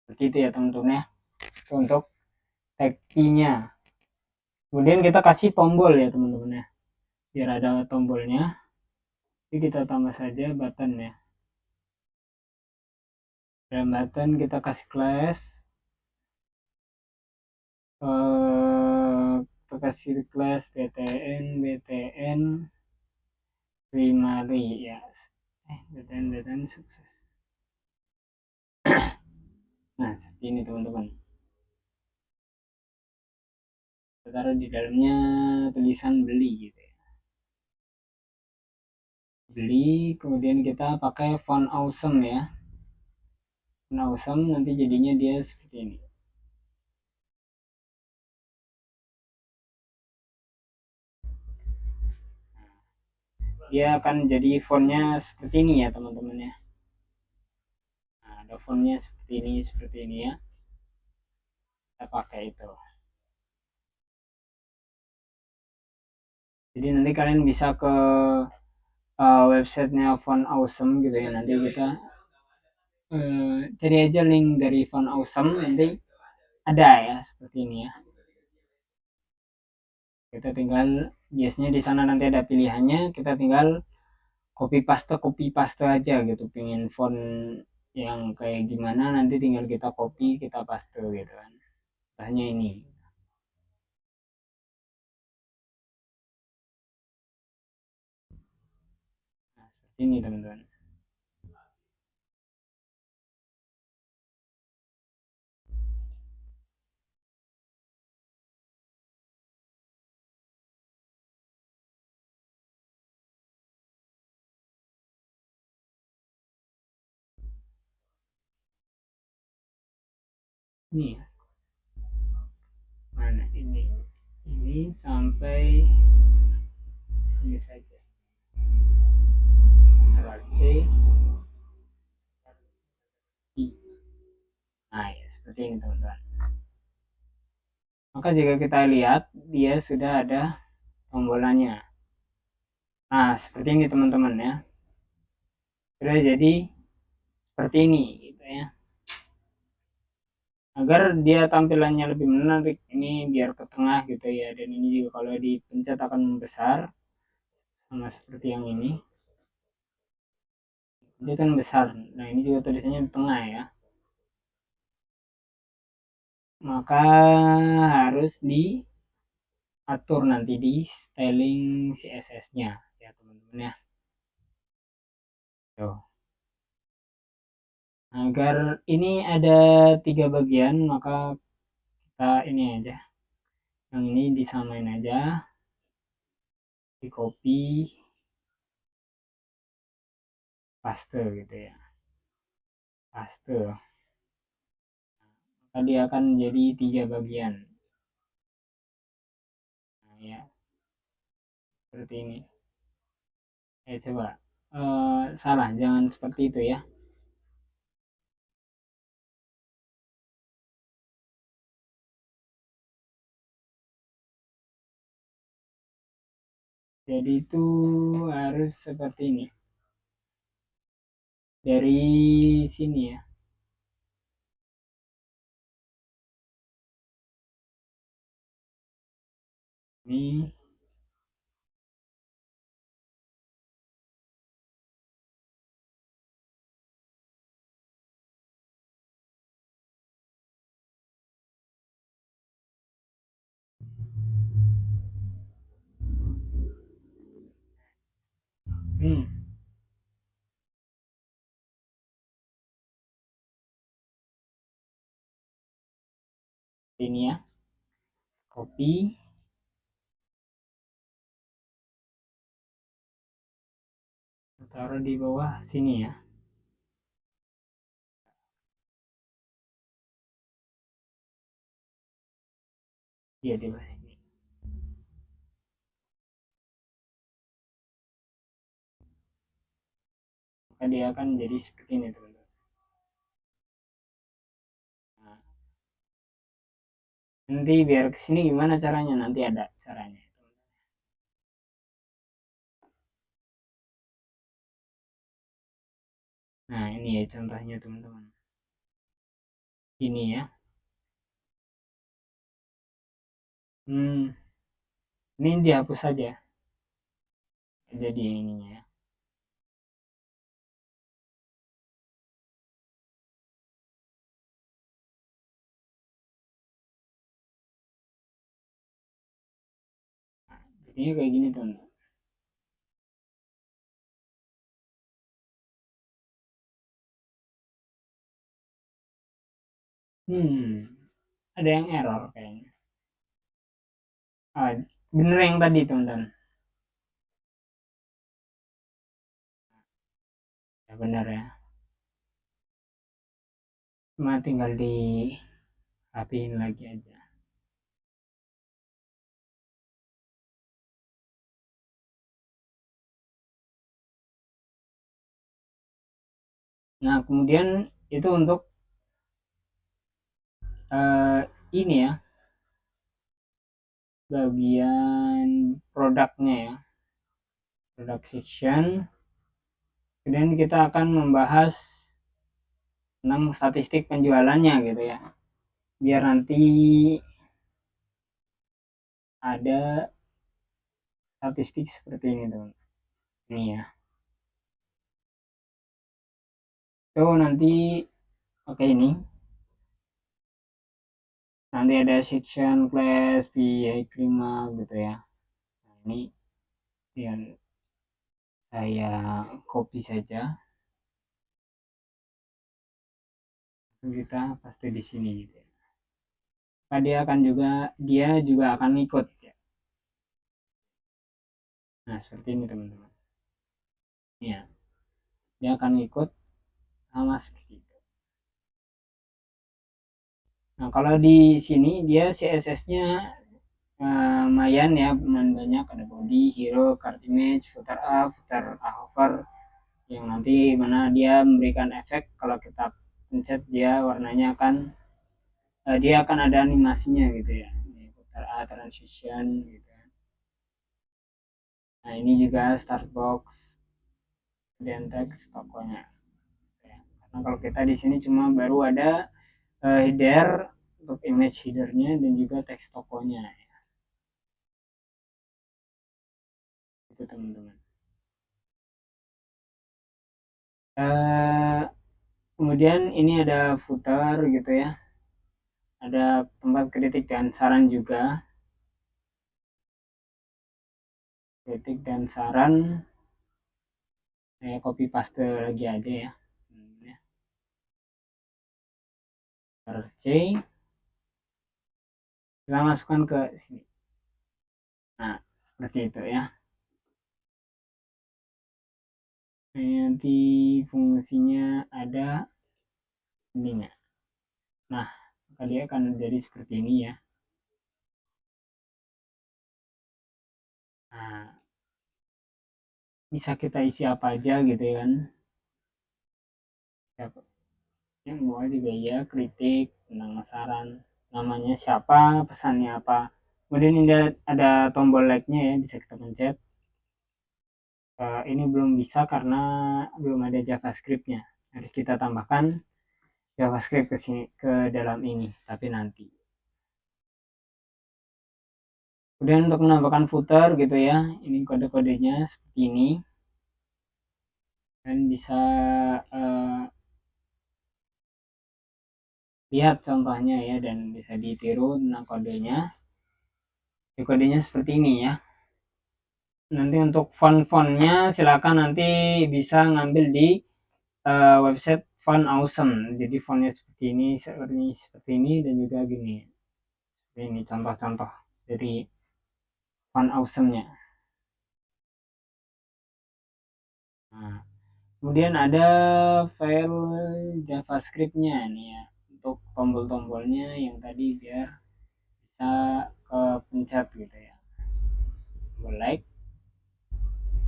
Seperti itu ya teman-teman ya. Itu untuk tag-nya. Kemudian kita kasih tombol ya teman-teman ya. Biar ada tombolnya. Jadi kita tambah saja button ya. Dalam button kita kasih class. Kita kasih class btn primary ya. btn sukses. Nah seperti ini teman-teman. Kita taruh di dalamnya tulisan beli gitu ya. Beli, kemudian kita pakai font awesome ya. Font awesome nanti jadinya dia seperti ini. Dia akan jadi fontnya seperti ini ya teman-teman ya. Nah, ada fontnya seperti ini ya. Kita pakai itu. Jadi nanti kalian bisa ke websitenya Font Awesome gitu ya. Nanti kita cari aja link dari Font Awesome, nanti ada ya seperti ini ya. Kita tinggal biasanya di sana nanti ada pilihannya, kita tinggal copy paste aja gitu. Pengen font yang kayak gimana nanti tinggal kita copy, kita paste gitu kan. Hanya ini. Nah, seperti ini teman-teman. Ini ya. Mana ini sampai sini saja. Ctrl C, I. Nah ya seperti ini teman-teman. Maka jika kita lihat dia sudah ada tombolannya. Nah seperti ini teman-teman ya. Sudah jadi seperti ini gitu ya. Agar dia tampilannya lebih menarik, ini biar ke tengah gitu ya. Dan ini juga kalau dipencet akan membesar, sama seperti yang ini. Dia kan besar. Nah ini juga tulisannya di tengah ya. Maka harus diatur nanti di styling CSS-nya ya teman-teman ya. Tuh. Agar ini ada 3 bagian, maka kita ini aja. Yang ini disamain aja. Di copy, paste gitu ya. Paste. Maka dia akan jadi 3 bagian. Nah, ya. Seperti ini. Coba. Salah, jangan seperti itu ya. Jadi itu harus seperti ini. Dari sini ya. Ini hmm. ini ya, copy, taruh di bawah sini ya. Dia di bawah sini. Maka dia akan jadi seperti ini teman-teman. Nah, nanti biar kesini gimana caranya, nanti ada caranya. Nah ini ya contohnya teman-teman, ini ya. Ini dihapus saja jadi ininya ya. Nah, jadinya kayak gini teman-teman. Ada yang error kayaknya. Bener yang tadi teman-teman. Ya bener ya. Cuma tinggal di rapiin lagi aja. Nah kemudian itu untuk ini ya, bagian produknya ya, product section. Kemudian kita akan membahas tentang statistik penjualannya gitu ya, biar nanti ada statistik seperti ini teman. Ini ya. So nanti oke ini. Nanti ada section class V5 gitu ya. Nah, ini yang saya copy saja. Kita paste di sini gitu ya. Nah, dia juga akan ikut ya. Nah, seperti ini teman-teman. Ya. Dia akan ikut sama seperti itu. Nah, kalau di sini dia CSS-nya lumayan ya, banyak, ada body, hero, card image, footer up, footer hover, yang nanti mana dia memberikan efek kalau kita pencet dia warnanya akan dia akan ada animasinya gitu ya, footer A transition gitu. Nah ini juga start box dan teks tokonya ya. Karena kalau kita di sini cuma baru ada header untuk image headernya dan juga teks tokonya ya. Itu teman-teman. Kemudian ini ada footer gitu ya, ada tempat kritik dan saran juga, kritik dan saran. Saya copy paste lagi aja ya. C, kita masukkan ke sini. Nah seperti itu ya. Nanti fungsinya ada ininya. Nah dia akan jadi seperti ini ya. Nah bisa kita isi apa aja gitu kan, yang bawah juga ya, kritik tentang saran, namanya siapa, pesannya apa. Kemudian ini ada tombol like-nya ya, bisa kita pencet. Ini belum bisa karena belum ada JavaScript-nya, harus kita tambahkan JavaScript ke sini, ke dalam ini, tapi nanti. Kemudian untuk menambahkan footer gitu ya, ini kode-kodenya seperti ini, dan bisa lihat contohnya ya, dan bisa ditiru tentang kodenya. Kodenya seperti ini ya. Nanti untuk font-fontnya silakan nanti bisa ngambil di website Font Awesome. Jadi fontnya seperti ini dan juga gini. Ini contoh-contoh dari font awesome-nya. Nah, kemudian ada file JavaScript-nya nih ya, untuk tombol-tombolnya yang tadi biar bisa kepencet gitu ya. Tombol like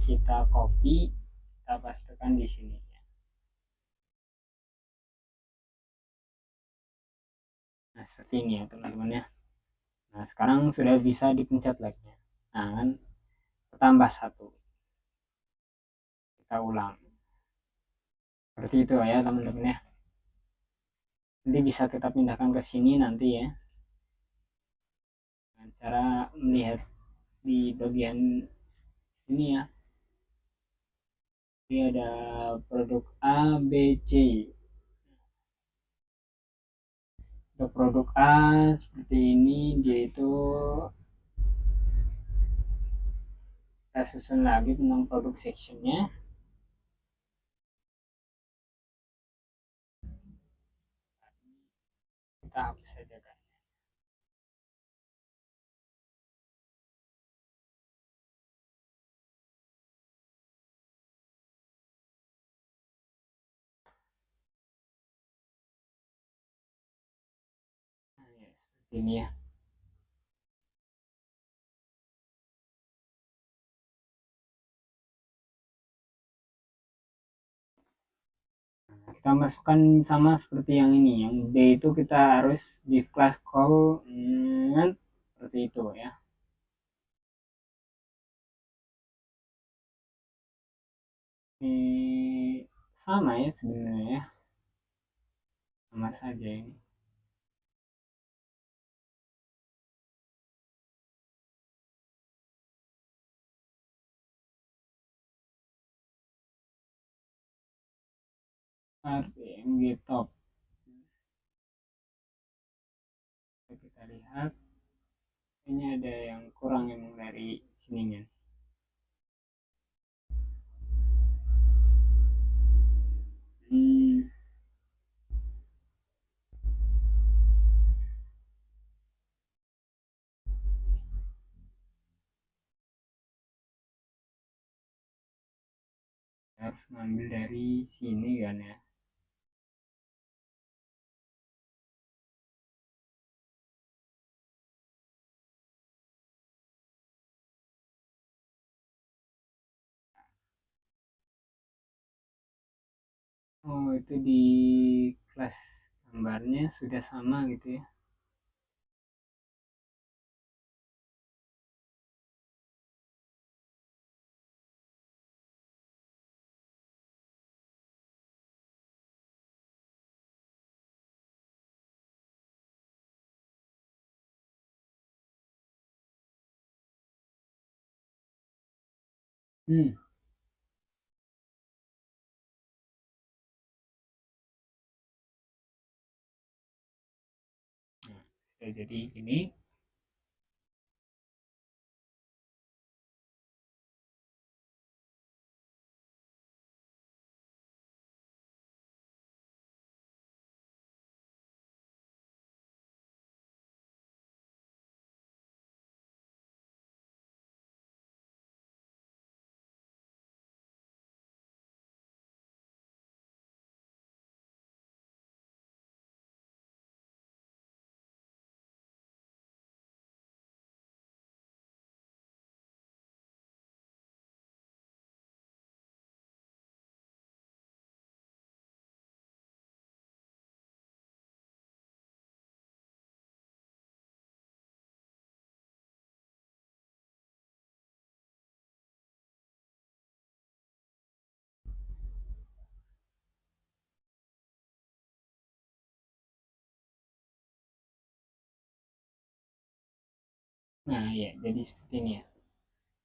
kita copy, kita pastekan di sini ya. Nah, seperti ini ya teman-teman ya. Nah, sekarang sudah bisa dipencet like-nya. Nah, kan tambah satu. Kita ulang. Seperti itu ya teman-teman ya. Nanti bisa kita pindahkan ke sini nanti ya. Dengan cara melihat di bagian ini ya. Ini ada produk A, B, C. Untuk produk A seperti ini, dia itu kita susun lagi tentang produk sectionnya. Kita hapus saja kan. Nah, ya, seperti ini ya. Nah, kita masukkan sama seperti yang ini. Yang D itu kita harus di class call seperti itu ya. Ini sama ya sebenarnya ya. Sama saja ini. RTMG top. Kita lihat ini ada yang kurang emang dari sininya. Hmm, harus ngambil dari sini kan ya. Oh, itu di kelas gambarnya sudah sama gitu ya. Hmm. Nah, sudah jadi gini. Nah, ya, jadi seperti ini ya.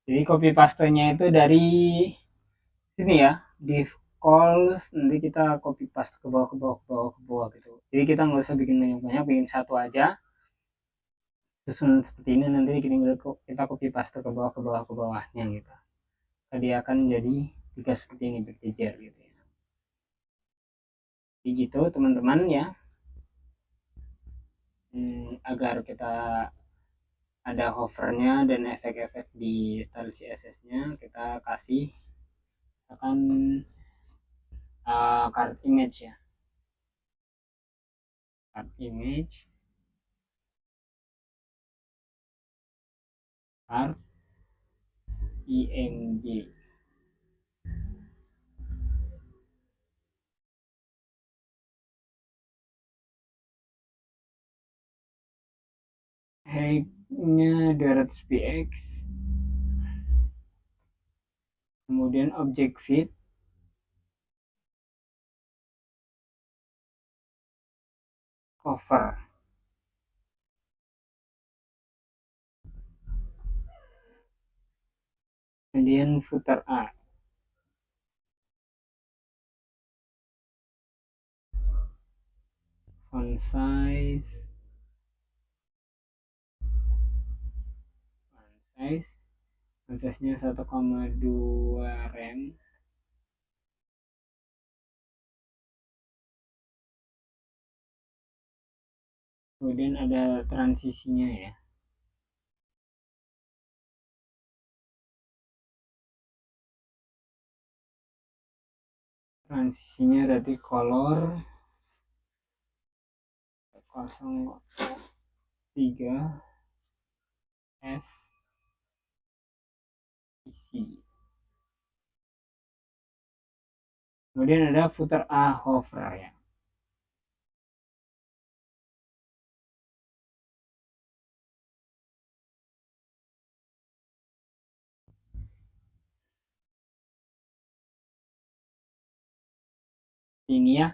Jadi copy paste-nya itu dari sini ya, di calls nanti kita copy paste ke bawah ke bawah ke bawah ke bawah gitu. Jadi kita nggak usah bikin banyak-banyak, bikin satu aja. Susun seperti ini nanti kita copy paste ke bawah ke bawahnya gitu. Dia akan jadi tiga seperti ini berjejer gitu ya. Jadi gitu teman-teman ya. agar kita ada hovernya dan efek-efek di tali CSS-nya, kita kasih misalkan card image ya, card image, card img. Height-nya 200 px, kemudian object fit, cover, kemudian footer A, font size, nya 1,2 rem, kemudian ada transisinya ya, transisinya berarti color 03 S isi. Kemudian ada footer A hover ya. Ini ya,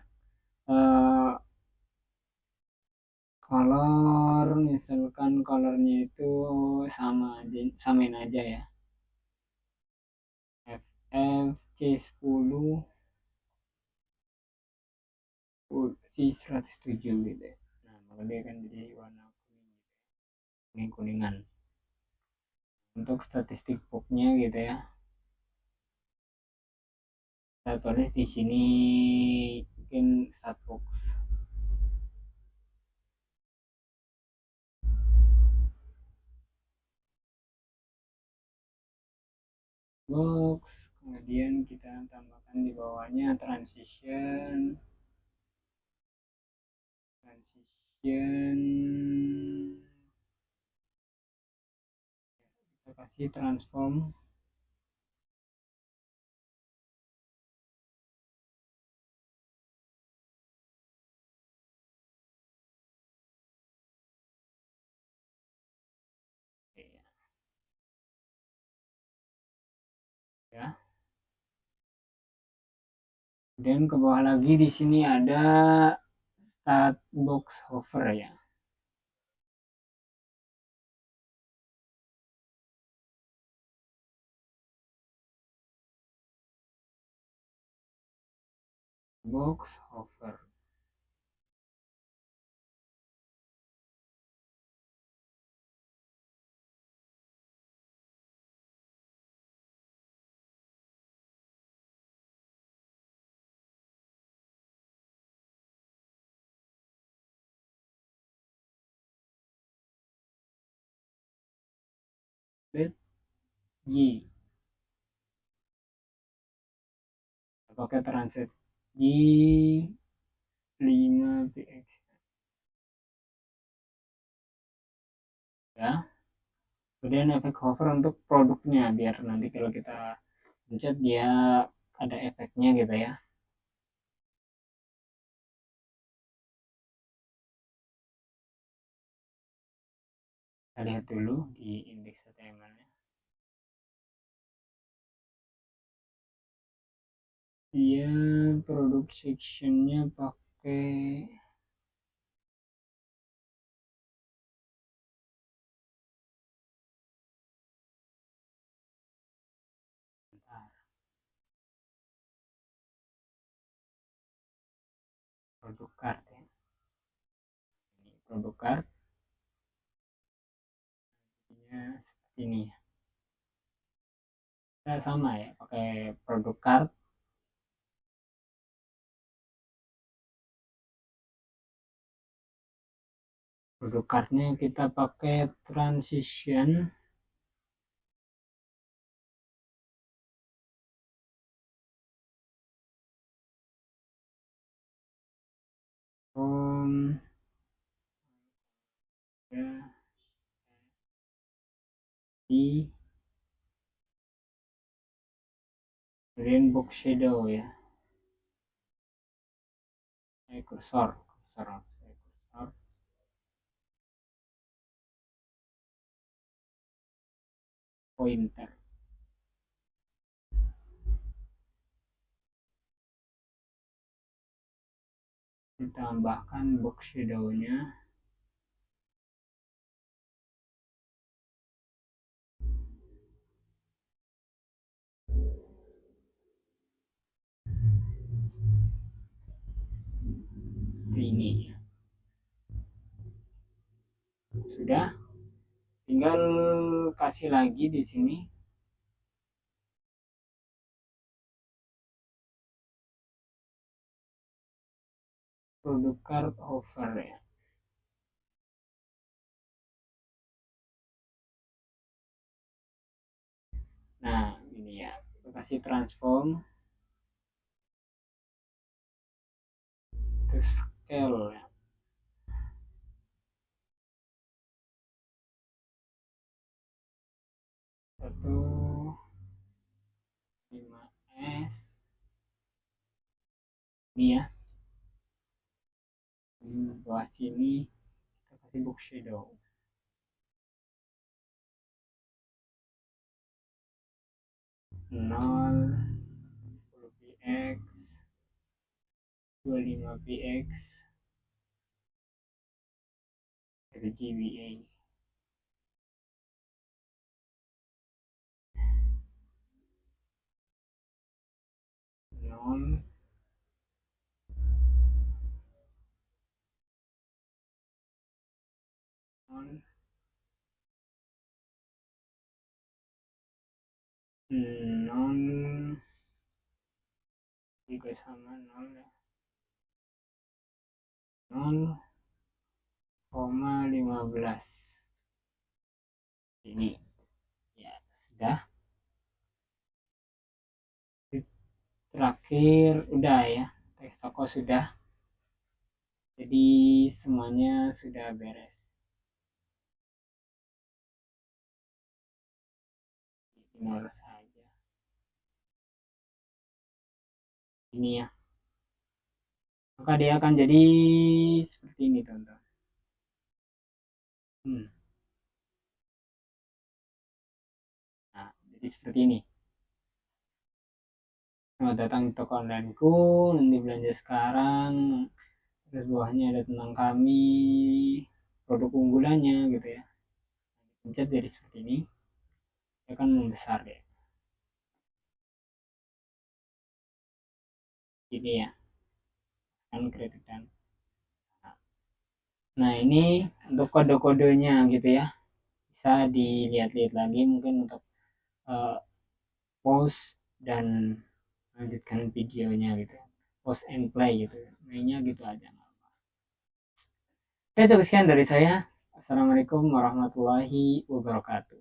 color misalkan colornya itu samain aja ya, FF C10 C107 gitu ya. Nah maka dia akan jadi warna kuning kuningan. Untuk statistik boxnya gitu ya, kita tulis di sini mungkin stat box. Box, kemudian kita tambahkan di bawahnya transition, kita kasih transform, ya. Dan ke bawah lagi di sini ada stat box hover ya. Box hover. Bed Y. Pakai transit Y 5px ya. Kemudian efek hover untuk produknya biar nanti kalau kita pencet dia ada efeknya gitu ya. Kita lihat dulu di indeks HTML-nya. Dia produk sectionnya pakai produk card ya. Ini produk card seperti ini ya. Kita sama ya pakai produk card. Produk cardnya kita pakai transition. Ya, di box shadow ya, kursor pointer, ditambahkan box shadow-nya. Ini ya. Sudah, tinggal kasih lagi di sini produk card over ya. Nah ini ya, kita kasih transform ke scale ya. 1.5S ini ya. Di bawah sini kita kasih box shadow. 0, 10 px, 25 px, RGBA. 0, 0, 0 juga sama 0 ya. 0,15 ini ya. Sudah, terakhir udah ya, teks toko sudah, jadi semuanya sudah beres. Tinggal saja ini ya, maka dia akan jadi seperti ini teman-teman. Nah jadi seperti ini. Selamat datang di toko onlineku, nanti belanja sekarang, terus bawahnya ada tentang kami, produk unggulannya gitu ya. Pencet jadi seperti ini, dia akan membesar ya. Ini ya, kan kredit dan. Nah ini untuk kode-kodenya gitu ya, bisa dilihat-lihat lagi mungkin untuk pause dan lanjutkan videonya gitu, pause and play gitu, mainnya gitu aja. Oke, cukup sekian dari saya. Assalamualaikum warahmatullahi wabarakatuh.